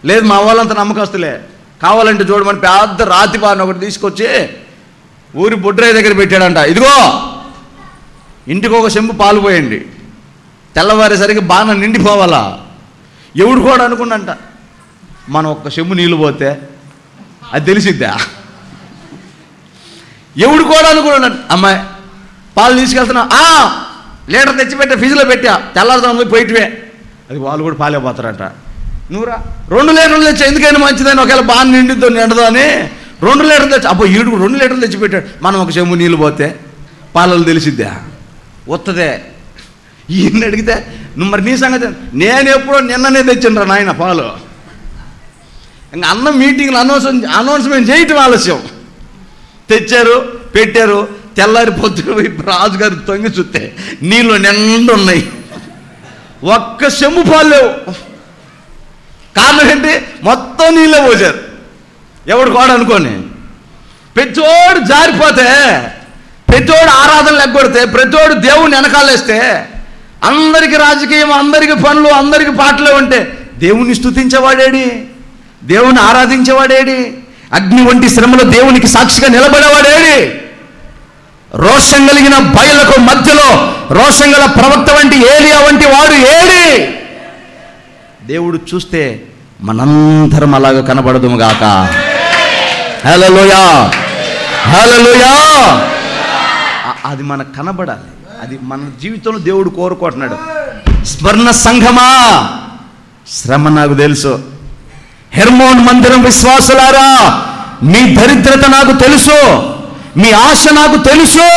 Speaker 1: లేదు, మా వాళ్ళంతా నమ్మకస్తులే. కావాలంటే చూడమని పెద్ద రాతి బారిని ఒకటి తీసుకొచ్చి ఊరి బొడ్రాయి దగ్గర పెట్టాడంట. ఇదిగో ఇంటికి ఒక చెంబు పాలు పోయండి, తెల్లవారేసరికి బాగా నిండిపోవాలా. ఎవడు కూడా అనుకున్నంట, మనం ఒక్క చెంబు నీళ్ళు పోతే అది తెలిసిద్దా? ఎవడు కూడా అనుకున్నాడు, అమ్మాయి పాలు తీసుకెళ్తున్నా, లీటర్ తెచ్చిపెట్టా, ఫ్రిడ్జ్లో పెట్టా, తెల్లారుతాను పోయిటివే, అది వాళ్ళు కూడా పాలే పోతారంట. నువ్వురా 2 లీటర్లు తెచ్చా, ఎందుకైనా మంచిదని, ఒకవేళ బాగా నిండిద్దో నిండదో అని 2 లీటర్లు తెచ్చా. అబ్బో ఈడు 2 లీటర్లు తెచ్చిపెట్టాడు, మనం ఒక చెంబు నీళ్ళు పోతే పాలలు తెలిసిద్దా? వస్తుందే. ఈయన్ని అడిగితే నువ్వు మరి నీ సంగతి, నేను ఎప్పుడో నిన్ననే తెచ్చిండ్రా నాయన పాలు. ఇంకా అన్న మీటింగ్లు అనౌన్స్మెంట్ చేయటం ఆలస్యం. తెచ్చారు, పెట్టారు. తెల్లారి పొద్దున రాజుగారి తొంగి చూస్తే నీళ్ళు నిండు ఉన్నాయి, ఒక్క చెంబు పాలు లేవు. కారణం ఏంటి? మొత్తం నీళ్ళే పోసారు. ఎవడు కూడా అనుకోని పెచ్చోడు జారిపోతే ప్రతివాడు ఆరాధన లెగ్గొడితే, ప్రతివాడు దేవుడిని వెనకాలేస్తే, అందరికి రాజకీయం, అందరికి పనులు, అందరికి పాటలు ఉంటే దేవుణ్ణి స్తుతించేవాడేడి? దేవుణ్ణి ఆరాధించేవాడేడి? అగ్ని వంటి శ్రమలో దేవునికి సాక్షిగా నిలబడేవాడేడి? రోషం కలిగిన బయలకు మధ్యలో రోషం గల ప్రవక్త వంటి ఏలియా వంటి వాడు ఏడి? దేవుడు చూస్తే మనందరం అలాగా కనబడదుము గాక. హల్లెలూయా, హల్లెలూయా. అది మనకు కనబడాలి. అది మన జీవితంలో దేవుడు కోరుకుంటున్నాడు. స్వర్ణ సంఘమా, శ్రమ నాకు తెలుసు. హెర్మోన్ మందిరం విశ్వాసులారా, మీ దరిద్రత నాకు తెలుసు, మీ ఆశ నాకు తెలుసు.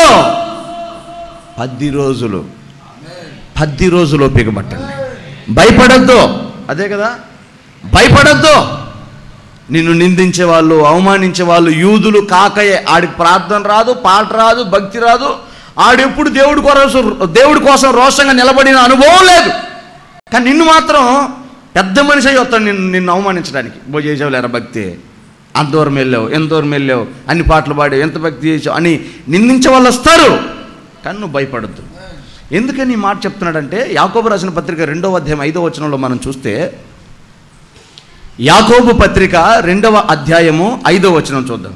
Speaker 1: 10 రోజులు ఓపిక పట్టండి. భయపడద్దు. అదే కదా, భయపడద్దు. నిన్ను నిందించే వాళ్ళు, అవమానించే వాళ్ళు యూదులు కాకయే. ఆడికి ప్రార్థన రాదు, పాట రాదు, భక్తి రాదు. ఆడెప్పుడు దేవుడి కోసం రోషంగా నిలబడిన అనుభవం లేదు. కానీ నిన్ను మాత్రం పెద్ద మనిషి అయ్యి వస్తాడు నిన్ను అవమానించడానికి. చేసావులేరా భక్తి, అంత దూరం వెళ్ళావు, ఎంత దూరం వెళ్ళావు, అన్ని పాటలు పాడావు, ఎంత భక్తి చేసావు అని నిందించే వాళ్ళు వస్తారు. కానీ నువ్వు భయపడద్దు. ఎందుకని ఈ మాట చెప్తున్నాడంటే, యాకోబు రాసిన పత్రిక 2వ అధ్యాయం 5వ వచనంలో మనం చూస్తే, యాకోబు పత్రిక 2వ అధ్యాయము 5వ వచనం చూద్దాం.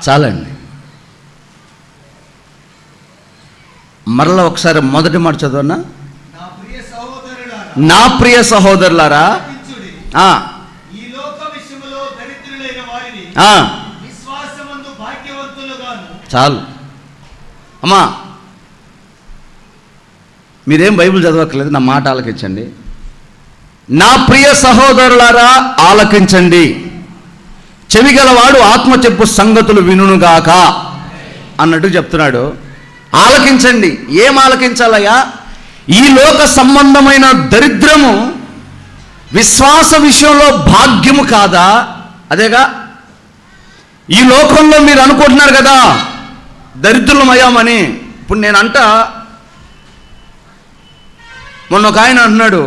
Speaker 1: చాలండి. మరలా ఒకసారి మొదటి మాట చదవన్నా. నా ప్రియ సహోదరులారా, చాలు అమ్మా, మీరేం బైబిల్ చదవక్కర్లేదు, నా మాట ఆలకించండి. నా ప్రియ సహోదరులారా ఆలకించండి, చెవిగలవాడు ఆత్మ చెప్పు సంగతులు వినుగాక అన్నట్టు చెప్తున్నాడు. ఆలకించండి. ఏం ఆలకించాలయ్యా? ఈ లోక సంబంధమైన దరిద్రము విశ్వాస విషయంలో భాగ్యము కాదా? అదేగా. ఈ లోకంలో మీరు అనుకుంటున్నారు కదా దరిద్రులమయ్యామని. ఇప్పుడు నేనంట, మొన్న ఒక ఆయన అంటున్నాడు,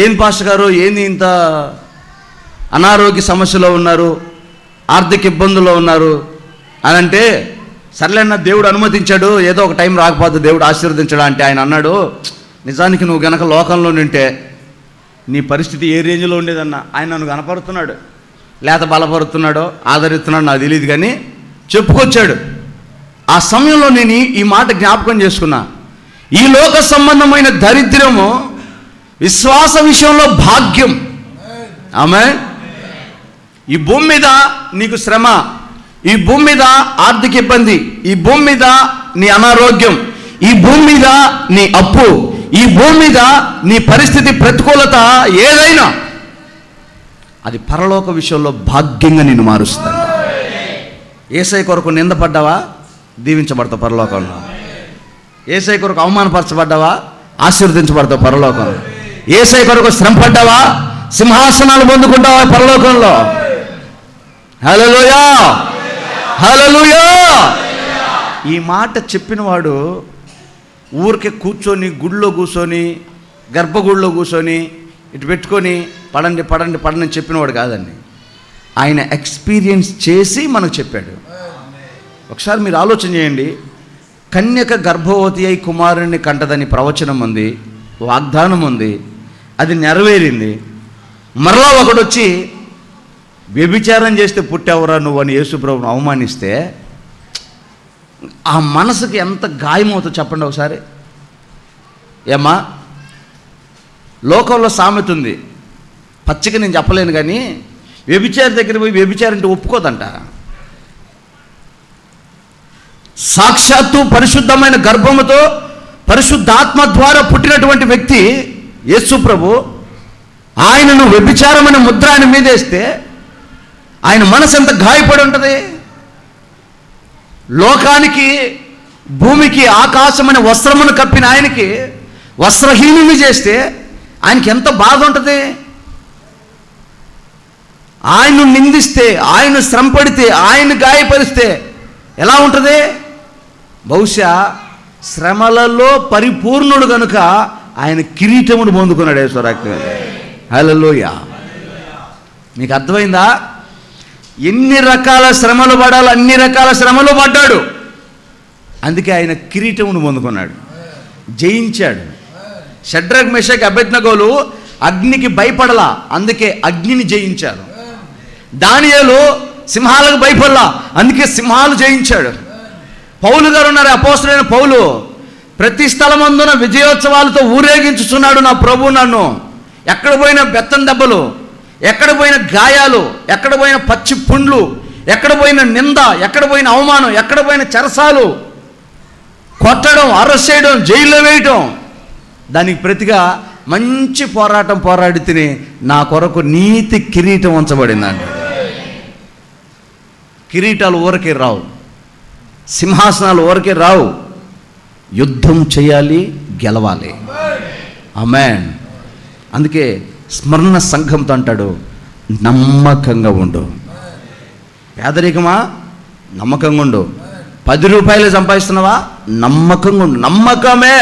Speaker 1: ఏం పాస్టర్ గారు, ఏంది ఇంత అనారోగ్య సమస్యలో ఉన్నారు, ఆర్థిక ఇబ్బందుల్లో ఉన్నారు అని అంటే, సర్లేన్న దేవుడు అనుమతించాడు, ఏదో ఒక టైం రాకపోతే దేవుడు ఆశీర్వదించాడు అంటే ఆయన అన్నాడు, నిజానికి నువ్వు గనక లోకంలో నింటే నీ పరిస్థితి ఏ రేంజ్లో ఉండేదన్న. ఆయన నన్ను కనపరుస్తున్నాడు, లేత బలపరుస్తున్నాడో ఆదరిస్తున్నాడు నాకు తెలియదు, కానీ చెప్పుకొచ్చాడు. ఆ సమయంలో నేను ఈ మాట జ్ఞాపకం చేసుకున్నా. ఈ లోక సంబంధమైన దరిద్రము విశ్వాస విషయంలో భాగ్యం. ఆమేన్. ఈ భూమి మీద నీకు శ్రమ, ఈ భూమి మీద ఆర్థిక ఇబ్బంది, ఈ భూమి మీద నీ అనారోగ్యం, ఈ భూమి మీద నీ అప్పు, ఈ భూమి మీద నీ పరిస్థితి ప్రతికూలత ఏదైనా అది పరలోక విషయంలో భాగ్యంగా నిన్ను మారుస్తుంది. యేసయ్య కొరకు నిందపడ్డావా, దీవించబడతావు పరలోకంలో. యేసయ్య కొరకు అవమానపరచబడ్డావా, ఆశీర్వదించబడతావు పరలోకంలో. యేసయ్య కొరకు శ్రమ పడ్డావా, సింహాసనాలు పొందుకుంటావా పరలోకంలో. హల్లెలూయా, హల్లెలూయా. ఈ మాట చెప్పినవాడు ఊరికే కూర్చొని గుడిలో కూర్చొని గర్భగుడిలో కూర్చొని ఇటు పెట్టుకొని పడండి పడండి పడండి అని చెప్పినవాడు కాదండి. ఆయన ఎక్స్పీరియన్స్ చేసి మనకు చెప్పాడు. ఒకసారి మీరు ఆలోచన చేయండి. కన్యక గర్భవతి అయి కుమారుణ్ణి కంటదని ప్రవచనం ఉంది, వాగ్దానం ఉంది, అది నెరవేరింది. మరలా ఒకడొచ్చి వ్యభిచారం చేస్తే పుట్టావురా నువ్వు అని యేసుప్రభుని అవమానిస్తే ఆ మనసుకి ఎంత గాయమవుతుందో చెప్పండి ఒకసారి. ఏమ్మా, లోకంలో సామెత ఉంది, పచ్చిక నేను చెప్పలేను, కానీ వ్యభిచారి దగ్గర పోయి వ్యభిచారంటే ఒప్పుకోదంట. సాక్షాత్తు పరిశుద్ధమైన గర్భముతో పరిశుద్ధాత్మ ద్వారా పుట్టినటువంటి వ్యక్తి యేసు ప్రభు, ఆయనను వ్యభిచారమైన ముద్ర ఆయన మీదేస్తే ఆయన మనసు ఎంత గాయపడి ఉంటుంది. లోకానికి భూమికి ఆకాశమైన వస్త్రమును కప్పిన ఆయనకి వస్త్రహీనుని చేస్తే ఆయనకి ఎంత బాధ ఉంటుంది? ఆయన్ను నిందిస్తే, ఆయన శ్రమ పడితే, ఆయన గాయపరిస్తే ఎలా ఉంటుంది? బహుశా శ్రమలలో పరిపూర్ణుడు కనుక ఆయన కిరీటమును పొందుకున్నాడు యేసురక్తం. హల్లెలూయా. మీకు అర్థమైందా? ఎన్ని రకాల శ్రమలు పడాలో అన్ని రకాల శ్రమలు పడ్డాడు. అందుకే ఆయన కిరీటమును పొందుకున్నాడు, జయించాడు. షడ్రక్ మెషక్ అబేద్నెగోలు అగ్నికి భయపడలా, అందుకే అగ్నిని జయించారు. దానియేలు సింహాలకు భయపడలా, అందుకే సింహాలు జయించాడు. పౌలు గారు ఉన్నారు, అపోస్తలుడైన పౌలు, ప్రతి స్థలమందున విజయోత్సవాలతో ఊరేగించుచున్నాడు నా ప్రభు నన్ను. ఎక్కడ పోయిన బెత్తం దెబ్బలు, ఎక్కడ పోయిన గాయాలు, ఎక్కడ పోయిన పచ్చి పుండ్లు, ఎక్కడ పోయిన నింద, ఎక్కడ పోయిన అవమానం, ఎక్కడ పోయిన చెరసాలు, కొట్టడం, అరెస్ట్ చేయడం, జైల్లో వేయటం, దానికి ప్రతిగా మంచి పోరాటం పోరాడి తిని నా కొరకు నీతి కిరీటం ఉంచబడిందండి. కిరీటాలు ఊరికే రావు, సింహాసనాలు ఊరికే రావు. యుద్ధం చేయాలి, గెలవాలి. ఆమేన్. అందుకే స్మరణ సంఘంతో అంటాడు, నమ్మకంగా ఉండు. పేదరికమా? నమ్మకంగా ఉండు. 10 రూపాయలు సంపాదిస్తున్నావా? నమ్మకంగా ఉండు. నమ్మకమే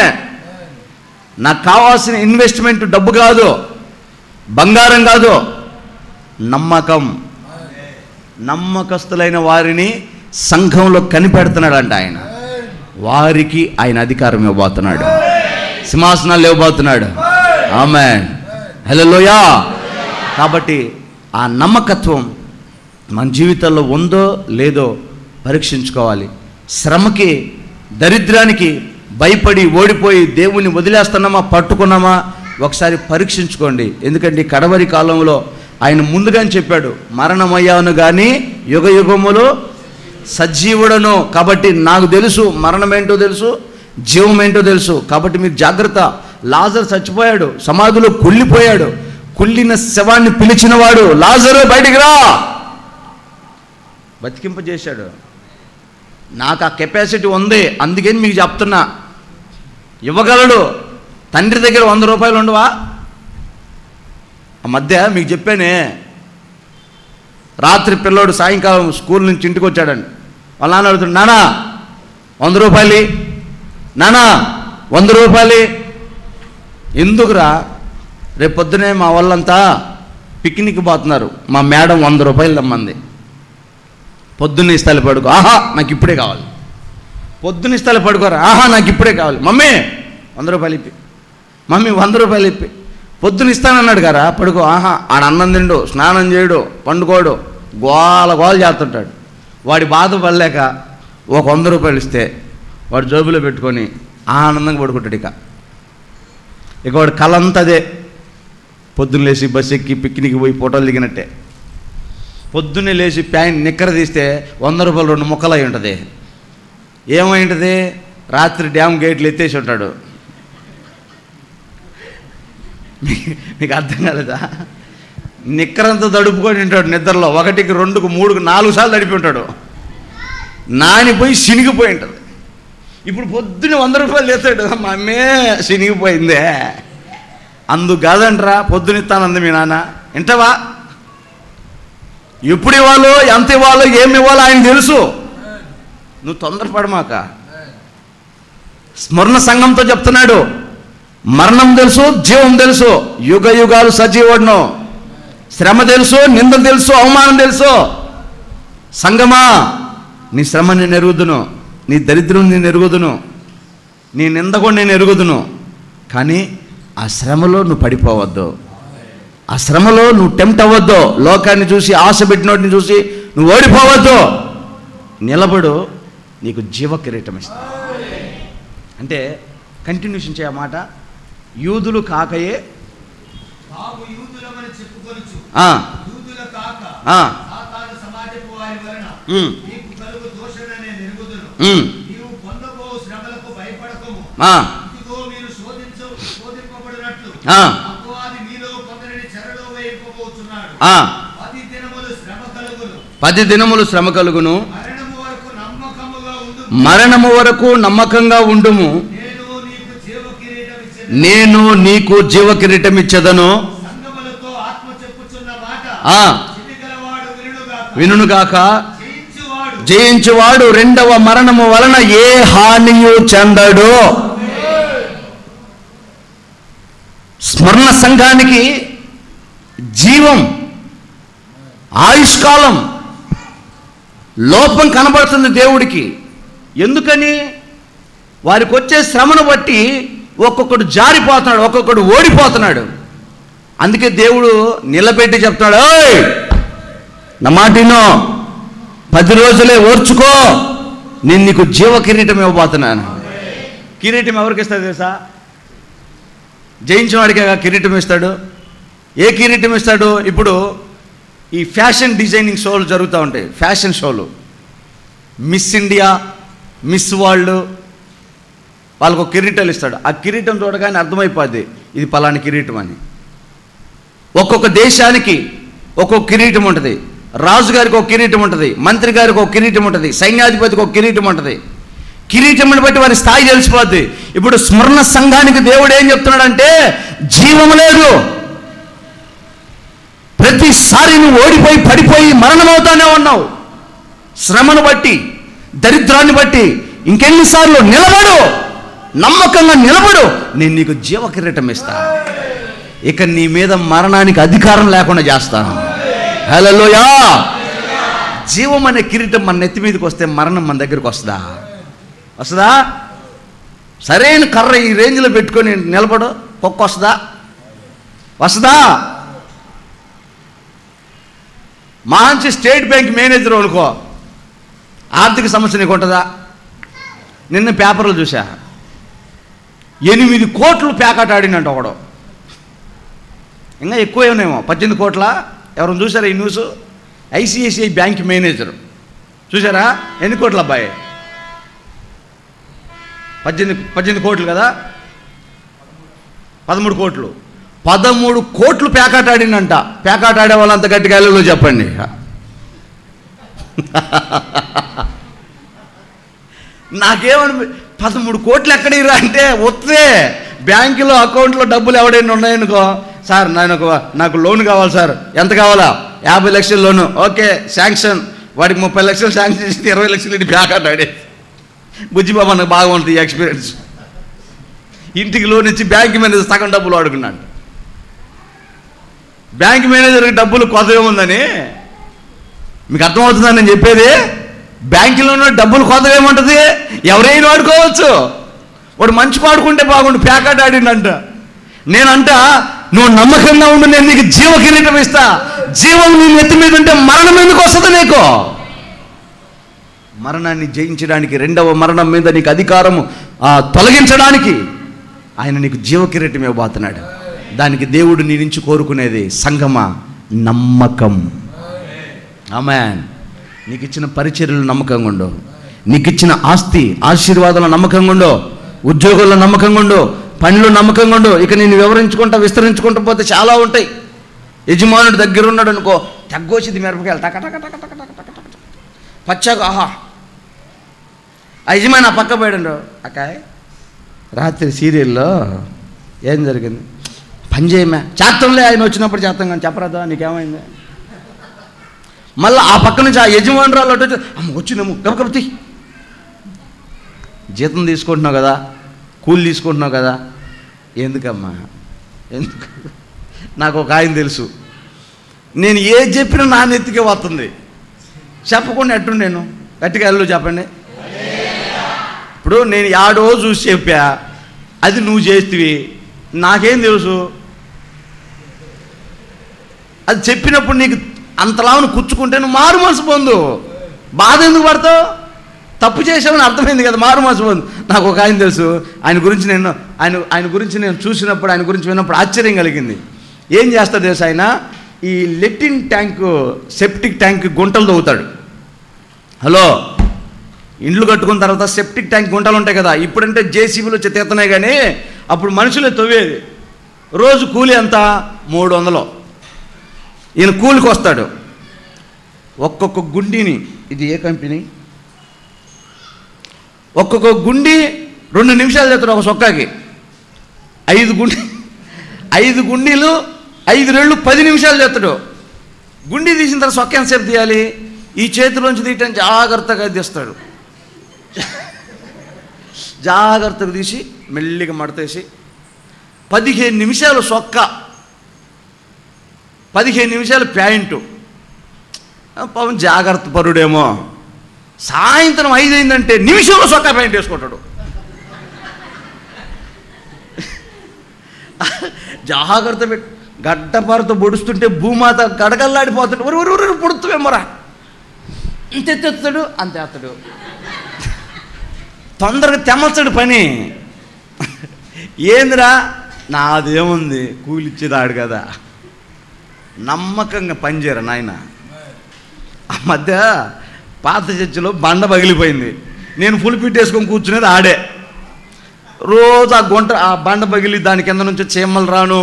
Speaker 1: నాకు కావాల్సిన ఇన్వెస్ట్మెంట్. డబ్బు కాదు, బంగారం కాదు, నమ్మకం. నమ్మకస్తులైన వారిని సంఘంలో కనిపెడుతున్నాడంట ఆయన. వారికి ఆయన అధికారం ఇవ్వబోతున్నాడు, సింహాసనాలు ఇవ్వబోతున్నాడు. ఆమేన్. హల్లెలూయా. కాబట్టి ఆ నమ్మకత్వం మన జీవితంలో ఉందో లేదో పరీక్షించుకోవాలి. శ్రమకి, దరిద్రానికి భయపడి ఓడిపోయి దేవుని వదిలేస్తున్నామా, పట్టుకున్నామా, ఒకసారి పరీక్షించుకోండి. ఎందుకంటే కడవరి కాలంలో ఆయన ముందుగానే చెప్పాడు, మరణమయ్యాను కానీ యుగ యుగములు సజీవుడను. కాబట్టి నాకు తెలుసు మరణం ఏంటో తెలుసు, జీవం ఏంటో తెలుసు. కాబట్టి మీరు జాగ్రత్త. లాజరు చచ్చిపోయాడు, సమాధిలో కుళ్ళిపోయాడు. కుళ్ళిన శవాన్ని పిలిచినవాడు, లాజరు బయటికి రా, బతికింపజేశాడు. నాకు ఆ కెపాసిటీ ఉంది, అందుకని మీకు చెప్తున్నా. ఇవ్వగలడు. తండ్రి దగ్గర 100 రూపాయలు ఉండవా? ఆ మధ్య మీకు చెప్పానే, రాత్రి పిల్లోడు సాయంకాలం స్కూల్ నుంచి ఇంటికి వచ్చాడండి. వాళ్ళ నాన్న అడుగుతాడు, నానా 100 రూపాయలు, నానా 100 రూపాయలు. ఎందుకురా? రేపు పొద్దునే మా వాళ్ళంతా పిక్నిక్ పోతున్నారు, మా మేడం 100 రూపాయలు తెమ్మంది. పొద్దున్న ఇస్తాలు పడుకో, ఆహా నాకు ఇప్పుడే కావాలి. పొద్దున్న ఇస్తాలు పడుకోరా, ఆహా నాకు ఇప్పుడే కావాలి. మమ్మీ 100 రూపాయలు ఇప్పి, మమ్మీ 100 రూపాయలు ఇప్పి. పొద్దున్న ఇస్తానన్నాడు కదా, పడుకో, ఆహా ఆడ అన్నం తిండు, స్నానం చేయడు, పండుకోడు, గోల గోల చేస్తుంటాడు. వాడి బాధ పడలేక ఒక 100 రూపాయలు ఇస్తే వాడు జోబులో పెట్టుకొని ఆనందంగా పడుకుంటాడు. ఇక వాడు కలంతదే. పొద్దున్న లేచి బస్సు ఎక్కి పిక్నిక్ పోయి ఫోటోలు దిగినట్టే. పొద్దున్నే లేచి ప్యాంట్ నిక్కర తీస్తే 100 రూపాయలు 2 ముక్కలు అయి ఉంటుంది. ఏమై ఉంటుంది? రాత్రి డ్యామ్ గేట్లు ఎత్తేసి ఉంటాడు. మీకు అర్థం కాలేదా? నిక్కరంతా తడుపుకొని ఉంటాడు నిద్రలో. 1కి 2కి 3కి 4 సార్లు తడిపి ఉంటాడు. నానిపోయి సినిగిపోయి ఉంటుంది. ఇప్పుడు పొద్దున్న 100 రూపాయలు వేస్తాడు, మా అమ్మే సినిగిపోయిందే. అందుకు కాదంటరా పొద్దున ఇస్తానంది మీ నాన్న. వింటావా? ఎప్పుడు ఇవ్వాలో, ఎంత ఇవ్వాలో, ఏమి ఇవ్వాలో ఆయన తెలుసు. నువ్వు తొందరపడమాక. స్మరణ సంఘంతో చెప్తున్నాడు, మరణం తెలుసు, జీవం తెలుసు, యుగ యుగాలు సజీవుడును. శ్రమ తెలుసు, నింద తెలుసు, అవమానం తెలుసు. సంగమా, నీ శ్రమ నేను ఎరుగుదును, నీ దరిద్రం నేను ఎరుగుదును, నీ నింద కూడా నేను ఎరుగుదును. కానీ ఆ శ్రమలో నువ్వు పడిపోవద్దు, ఆ శ్రమలో నువ్వు టెంప్ట్ అవ్వద్దు. లోకాన్ని చూసి, ఆశ పెట్టినోటిని చూసి నువ్వు ఓడిపోవద్దు. నిలబడు, నీకు జీవ కిరీటం ఇస్తా. అంటే కంటిన్యూషన్ చేయమాట. యూదులు కాకయే పది దినములు శ్రమ కలుగును, మరణము వరకు నమ్మకంగా ఉండుము, నేను నీకు జీవ కిరీటం ఇచ్చేదను. వినుగాక, జయించువాడు రెండవ మరణము వలన ఏ హానియు చెందడు. స్మరణ సంఘానికి జీవం, ఆయుష్కాలం లోపం కనబడుతుంది దేవుడికి. ఎందుకని? వారికి వచ్చే శ్రమను బట్టి ఒక్కొక్కడు జారిపోతున్నాడు, ఒక్కొక్కడు ఓడిపోతున్నాడు. అందుకే దేవుడు నిలబెట్టి చెప్తున్నాడు, ఓయ్ నా మాటినో, 10 రోజులే ఓర్చుకో, నేను నీకు జీవ కిరీటం ఇవ్వబోతున్నాను. కిరీటం ఎవరికి ఇస్తాడు తెలుసా? జయించిన వాడికే కిరీటం ఇస్తాడు. ఏ కిరీటం ఇస్తాడు? ఇప్పుడు ఈ ఫ్యాషన్ డిజైనింగ్ షోలు జరుగుతూ ఉంటాయి, ఫ్యాషన్ షోలు, మిస్ ఇండియా, మిస్ వరల్డ్, వాళ్ళకు ఒక కిరీటాలు ఇస్తాడు. ఆ కిరీటం చూడగానే అర్థమైపోద్ది ఇది పలానా కిరీటం అని. ఒక్కొక్క దేశానికి ఒక్కొక్క కిరీటం ఉంటుంది. రాజుగారికి ఒక కిరీటం ఉంటుంది, మంత్రి గారికి ఒక కిరీటం ఉంటుంది, సైన్యాధిపతికి ఒక కిరీటం ఉంటుంది. కిరీటంని బట్టి వారి స్థాయి తెలిసిపోద్ది. ఇప్పుడు స్మరణ సంఘానికి దేవుడు ఏం చెప్తున్నాడంటే, జీవం లేదు. ప్రతిసారి నువ్వు ఓడిపోయి పడిపోయి మరణమవుతానే ఉన్నావు. శ్రమను బట్టి, దరిద్రాన్ని బట్టి ఇంకెన్నిసార్లు నిలబడు, నమ్మకంగా నిలబడు, నేను నీకు జీవ కిరీటం ఇస్తా. ఇక నీ మీద మరణానికి అధికారం లేకుండా చేస్తాను. హల్లెలూయా. జీవం అనే కిరీటం మన నెత్తి మీదకి వస్తే మరణం మన దగ్గరికి వస్తుందా? సరైన కర్ర ఈ రేంజ్లో పెట్టుకొని నిలబడు, కుక్క వస్తుందా? మంచి స్టేట్ బ్యాంక్ మేనేజర్ అనుకో, ఆర్థిక సమస్య నీకు ఉంటుందా? నిన్న పేపర్లు చూసా, 8 కోట్లు ప్యాకెట్ ఆడినంట ఒకడు. ఇంకా ఎక్కువ ఏమనేమో, 18 కోట్ల. ఎవరైనా చూసారా ఈ న్యూస్? ఐసిఐసిఐ బ్యాంక్ మేనేజర్ చూసారా? ఎన్ని కోట్ల అబ్బాయి? 18 కోట్లు కదా, 13 కోట్లు. 13 కోట్లు ప్యాకెట్ ఆడిందంట. ప్యాకెట్ ఆడే వాళ్ళంత గట్టిగా వెళ్ళలో చెప్పండి. నాకేమని 13 కోట్లు ఎక్కడిరా అంటే, వస్తే బ్యాంకులో అకౌంట్లో డబ్బులు ఎవడైనా ఉన్నాయనుకో, సార్ నాకు లోన్ కావాలి సార్, ఎంత కావాలా? 50 లక్షల లోను. Okay sanction. వాడికి 30 లక్షలు శాంక్షన్ చేసి 20 లక్షలు ఇంటి ప్యాకెట్ ఆడే. బుజ్జిబాబు నాకు బాగా ఉంటుంది ఈ ఎక్స్పీరియన్స్. ఇంటికి లోన్ ఇచ్చి బ్యాంక్ మేనేజర్ సగం డబ్బులు వాడుకున్నాడు. బ్యాంక్ మేనేజర్కి డబ్బులు కొత్త ఏముందని మీకు అర్థమవుతుందని నేను చెప్పేది. బ్యాంకులో ఉన్న డబ్బులు కొత్త ఏముంటుంది? ఎవరైనా వాడుకోవచ్చు. వాడు మంచి వాడుకుంటే బాగుండు, ప్యాకెట్ ఆడిండంట. నేనంట, నువ్వు నమ్మకంగా ఉండు, నేను నీకు జీవ కిరీటం ఇస్తా. జీవం నీ నెత్తి మీద ఉంటే మరణం ఎందుకు వస్తుంది నీకు? మరణాన్ని జయించడానికి, రెండవ మరణం మీద నీకు అధికారము తొలగించడానికి ఆయన నీకు జీవ కిరీటం ఇవ్వబోతున్నాడు. దానికి దేవుడు నీ నుంచి కోరుకునేది సంగమా, నమ్మకం. ఆమేన్. నీకు ఇచ్చిన పరిచర్యలు నమ్మకంగా ఉండు, నీకు ఇచ్చిన ఆస్తి ఆశీర్వాదాలు నమ్మకంగా ఉండు, ఉద్యోగుల్లో నమ్మకంగా ఉండు, పనులు నమ్మకంగా ఉండు. ఇక నేను విస్తరించుకుంటూ పోతే చాలా ఉంటాయి. యజమానుడు దగ్గర ఉన్నాడు అనుకో, తగ్గొచ్చింది మిరపకాయలు టక టక టక టక టక టక పచ్చగా, ఆహా. ఆ యజమాని ఆ పక్క పోయాడు. అక్కాయ్ రాత్రి సీరియల్లో ఏం జరిగింది? పని చేయమే. చేతంలే, ఆయన వచ్చినప్పుడు చేస్తాం కానీ చెప్పరాదా నీకేమైంది? మళ్ళీ ఆ పక్క నుంచి ఆ యజమానురాలు అటు అమ్మ వచ్చినాము గబగబతి. జీతం తీసుకుంటున్నావు కదా, కూలి తీసుకుంటున్నావు కదా, ఎందుకమ్మా ఎందుకు? నాకు ఒక ఆయన తెలుసు, నేను ఏది చెప్పినా నా నెత్తికే వస్తుంది. చెప్పకుండా ఎట్టు నేను గట్టిగా వెళ్ళు చెప్పండి. ఇప్పుడు నేను యాడో చూసి చెప్పా, అది నువ్వు చేస్తేవి, నాకేం తెలుసు? అది చెప్పినప్పుడు నీకు అంతలాను కూర్చుకుంటే నువ్వు మారు మనసు పొందు. బాధ ఎందుకు పడతావు? తప్పు చేసామని అర్థమైంది కదా, మారు మనసు పొందు. నాకు ఒక ఆయన తెలుసు, ఆయన గురించి నేను చూసినప్పుడు, ఆయన గురించి విన్నప్పుడు ఆశ్చర్యం కలిగింది. ఏం చేస్తాడు తెలుసు? ఆయన ఈ లెట్రిన్ ట్యాంకు, సెప్టిక్ ట్యాంక్ గుంటలు తవ్వుతాడు. హలో, ఇండ్లు కట్టుకున్న తర్వాత సెప్టిక్ ట్యాంక్ గుంటలు ఉంటాయి కదా, ఇప్పుడంటే జేసీబీలు వచ్చి తీస్తున్నాయి, కానీ అప్పుడు మనుషులే తవ్వేది. రోజు కూలి ఎంత? 300. ఈయన కూలికి వస్తాడు. ఒక్కొక్క గుండిని, ఇది ఏ కంపెనీ, ఒక్కొక్క గుండి 2 నిమిషాలు చేస్తాడు ఒక సొక్కాకి. 5 గుండీలు 5 రెళ్ళు 10 నిమిషాలు చేస్తాడు. గుండి తీసిన తర్వాత సొక్క ఎంతసేపు తీయాలి? ఈ చేతిలోంచి తీయటం జాగ్రత్తగా తీస్తాడు. జాగ్రత్తగా తీసి మెల్లిగా మడతేసి 15 నిమిషాలు సొక్క, 15 నిమిషాలు ప్యాంటు. పాపం జాగ్రత్త పరుడేమో, సాయంత్రం 5 అయిందంటే నిమిషంలో సొక్క ప్యాంట్ వేసుకుంటాడు. జాగ్రత్త పెట్టి గడ్డపారతో పొడుస్తుంటే భూమాత గడగల్లాడిపోతాడు. ఊరు పొడుతువేమోరా, ఇంతెత్తాడు అంతేస్తాడు. తొందరగా తెమ్మల్చాడు పని. ఏందిరా, నాదేముంది, కూలిచ్చేదాడు కదా. నమ్మకంగా పనిచేయరా నాయన. ఆ మధ్య పాత చర్చిలో బండ పగిలిపోయింది. నేను ఫుల్ ఫిట్ వేసుకొని కూర్చునేది ఆడే. రోజు ఆ బండ పగిలి దాని కింద నుంచి చీమలు రాను,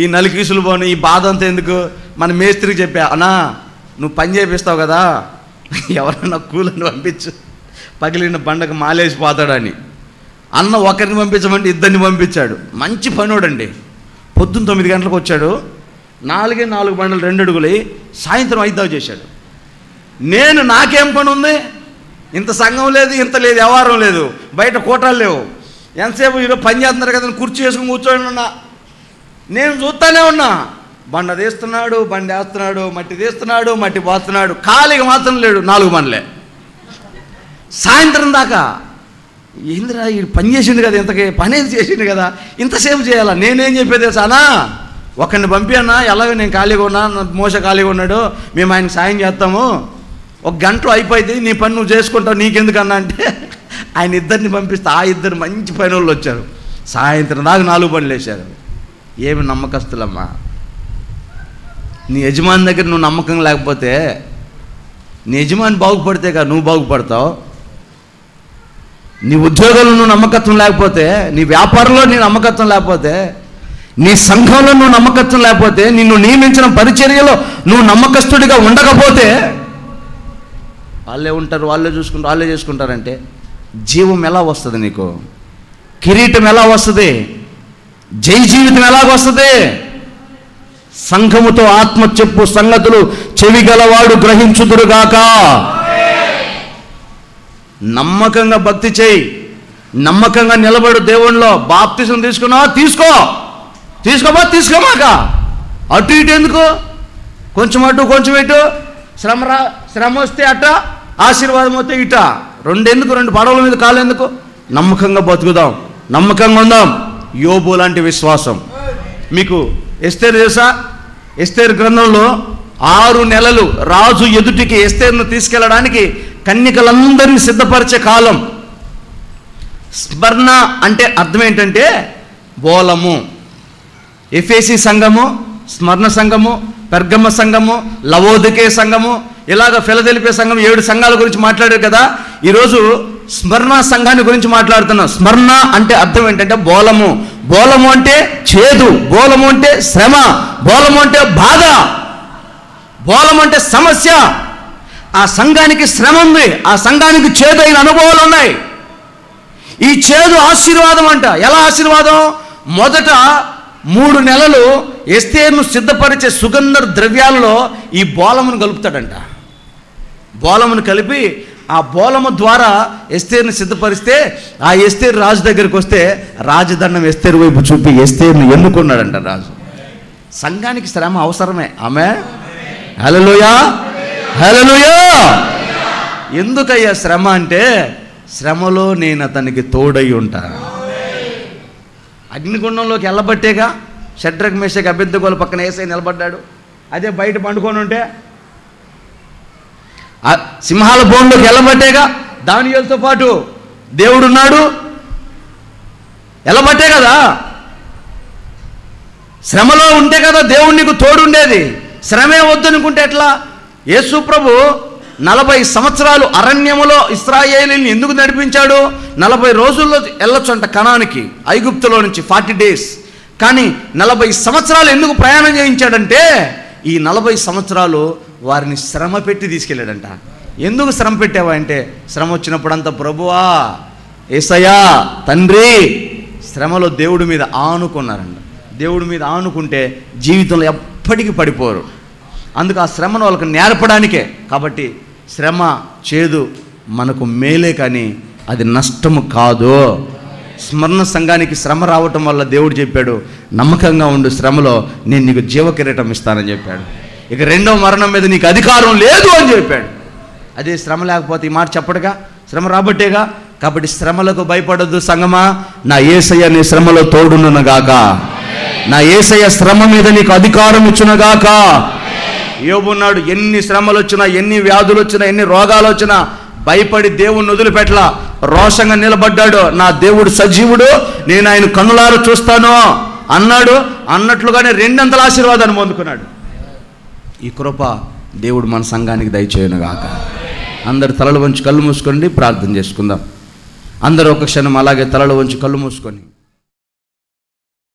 Speaker 1: ఈ నలికీసులు పోను, ఈ బాధ అంతా ఎందుకు. మన మేస్త్రికి చెప్పా, అన్నా నువ్వు పని చేపిస్తావు కదా, ఎవరన్నా కూలని పంపించు, పగిలిన బండకు మాలేసిపోతాడని. అన్న ఒకరిని పంపించమంటే 2 పంపించాడు. మంచి పనోడండి. పొద్దున్న 9 గంటలకు వచ్చాడు. 4 బండలు 2 అడుగులు సాయంత్రం 5 దాకా చేశాడు. నాకేం పని ఉంది, ఇంత సంఘం లేదు, ఇంత లేదు, వ్యవహారం లేదు, బయట కోటాలు లేవు. ఎంతసేపు ఈరోజు పని చేస్తున్నారు కదా, కుర్చీ వేసుకుని కూర్చొని ఉన్నా. నేను చూస్తానే ఉన్నా. బండ తీస్తున్నాడు, బండి వేస్తున్నాడు, మట్టి తీస్తున్నాడు, మట్టి పోతున్నాడు. ఖాళీగా మాత్రం లేడు. 4 బండ్లే సాయంత్రం దాకా. ఏందిరా, ఈ పని చేసింది కదా, ఇంతకీ పని చేసింది కదా, ఇంతసేపు చేయాలా? నేనేం చెప్పేది సానా, ఒకరిని పంపినా, ఎలాగో నేను ఖాళీగా ఉన్నా, మోస ఖాళీగా ఉన్నాడు, మేము ఆయనకు సాయం చేస్తాము, 1 గంటలో అయిపోయింది, నీ పని నువ్వు చేసుకుంటావు, నీకెందుకన్నా అంటే ఆయన 2 పంపిస్తే ఆ 2 మంచి పని వాళ్ళు వచ్చారు. సాయంత్రం దాకా 4 బండ్లు వేశారు. ఏమి నమ్మకస్తులమ్మా. నీ యజమాని దగ్గర నువ్వు నమ్మకం లేకపోతే, నీ యజమాని బాగుపడితేగా నువ్వు బాగుపడతావు. నీ ఉద్యోగంలో నువ్వు నమ్మకత్వం లేకపోతే, నీ వ్యాపారంలో నీ నమ్మకత్వం లేకపోతే, నీ సంఘంలో నువ్వు నమ్మకత్వం లేకపోతే, నిన్ను నియమించిన పరిచర్యలో నువ్వు నమ్మకస్తుడిగా ఉండకపోతే, వాళ్ళే ఉంటారు, వాళ్ళే చూసుకుంటారు, వాళ్ళే చేసుకుంటారంటే జీవం ఎలా వస్తుంది నీకు? కిరీటం ఎలా వస్తుంది? జై జీవితం ఎలాగొస్తుంది? సంఘముతో ఆత్మ చెప్పు సంగతులు చెవిగలవాడు గ్రహించుదురుగాక. నమ్మకంగా భక్తి చేయి, నమ్మకంగా నిలబడు దేవునిలో. బాప్తిసం తీసుకున్నావా? తీసుకోమాక. అటు ఇటు ఎందుకు? కొంచెం అటు కొంచెం ఇటు. శ్రమ వస్తే అట, ఆశీర్వాదం వస్తే ఇట. 2 ఎందుకు? 2 పడవల మీద కాలు ఎందుకు? నమ్మకంగా బతుకుదాం, నమ్మకంగా ఉందాం. యోబు లాంటి విశ్వాసం. మీకు ఎస్తేరు తెలుసా? ఎస్తేరు గ్రంథంలో 6 నెలలు రాజు ఎదుటికి ఎస్తేరును తీసుకెళ్ళడానికి కన్యకలందరినీ సిద్ధపరిచే కాలం. స్మరణ అంటే అర్థం ఏంటంటే బోలము. ఎఫెసీ సంఘము, స్మరణ సంఘము, పెర్గమ సంఘము, లవోదికే సంఘము, ఇలాగ ఫిలదెల్ఫియా సంఘం, 7 సంఘాల గురించి మాట్లాడారు కదా. ఈరోజు స్మరణ సంఘాన్ని గురించి మాట్లాడుతున్నాం. స్మరణ అంటే అర్థం ఏంటంటే బోలము. బోలము అంటే చేదు, బోలము అంటే శ్రమ, బోలము అంటే బాధ, బోలము అంటే సమస్య. ఆ సంఘానికి శ్రమ ఉంది, ఆ సంఘానికి చేదైన అనుభవాలు ఉన్నాయి. ఈ చేదు ఆశీర్వాదం అంట. ఎలా ఆశీర్వాదం? మొదట 3 నెలలు ఎస్తేరును సిద్ధపరిచే సుగంధ ద్రవ్యాలలో ఈ బోలమును కలుపుతాడంట. బోలమును కలిపి ఆ బోలము ద్వారా ఎస్తేరుని సిద్ధపరిస్తే, ఆ ఎస్తేరు రాజు దగ్గరికి వస్తే రాజదండం ఎస్తేరు వైపు చూపి ఎస్తేరును ఎన్నుకున్నాడంట రాజు. సంఘానికి శ్రమ అవసరమే. ఆమె హల్లెలూయా, హల్లెలూయా. ఎందుకయ్యా శ్రమ అంటే, శ్రమలో నేను అతనికి తోడై ఉంటాను. అగ్నిగుండంలోకి వెళ్ళబట్టేగా షడ్రక్ మేషక్ అబేద్నెగోల పక్కన యేసయ్య నిలబడ్డాడు. అదే బయట పండుకొని ఉంటే సింహాల బోన్లోకి వెళ్ళబట్టేగా దానియేలుతో పాటు దేవుడున్నాడు. వెళ్ళబట్టే కదా, శ్రమలో ఉంటే కదా దేవుడు నీకు తోడుండేది. శ్రమే వద్దనుకుంటే ఎట్లా? యేసు ప్రభు 40 సంవత్సరాలు అరణ్యములో ఇశ్రాయేలీని ఎందుకు నడిపించాడు? 40 రోజుల్లో వెళ్ళొచ్చు అంట కనానికి, ఐగుప్తులో నుంచి 40 డేస్. కానీ 40 సంవత్సరాలు ఎందుకు ప్రయాణం చేయించాడంటే, ఈ 40 సంవత్సరాలు వారిని శ్రమ పెట్టి తీసుకెళ్ళాడంట. ఎందుకు శ్రమ పెట్టావా అంటే, శ్రమ వచ్చినప్పుడంతా ప్రభువా యేసయ్యా తండ్రి, శ్రమలో దేవుడి మీద ఆనుకున్నారంట. దేవుడి మీద ఆనుకుంటే జీవితంలో ఎప్పటికీ పడిపోరు. అందుకు ఆ శ్రమను వాళ్ళకి నేర్పడానికే. కాబట్టి శ్రమ చేదు మనకు మేలే, కానీ అది నష్టము కాదు. స్మరణ సంఘానికి శ్రమ రావటం వల్ల దేవుడు చెప్పాడు, నమ్మకంగా ఉండు, శ్రమలో నేను నీకు జీవ కిరీటం ఇస్తానని చెప్పాడు. ఇక రెండవ మరణం మీద నీకు అధికారం లేదు అని చెప్పాడు. అదే శ్రమ లేకపోతే ఈ మాట చెప్పడుగా, శ్రమ రాబట్టేగా. కాబట్టి శ్రమలకు భయపడద్దు సంగమా. నా యేసయ్య నీ శ్రమలో తోడునుగాక, నా యేసయ్య శ్రమ మీద నీకు అధికారం ఇచ్చునుగాక. యోబున్నాడు, ఎన్ని శ్రమలు వచ్చినా, ఎన్ని వ్యాధులు వచ్చినా, ఎన్ని రోగాలు వచ్చినా భయపడి దేవుణ్ణి వదిలిపెట్టలా, రోషంగా నిలబడ్డాడు. నా దేవుడు సజీవుడు, నేను ఆయన కన్నులారా చూస్తాను అన్నాడు. అన్నట్లుగానే రెండంతల ఆశీర్వాదాన్ని పొందుకున్నాడు. ఈ కృప దేవుడు మన సంఘానికి దయచేయునుగాక. అందరు తలలు వంచి కళ్ళు మూసుకొని ప్రార్థన చేసుకుందాం. అందరూ ఒక క్షణం అలాగే తలలు వంచి కళ్ళు మూసుకొని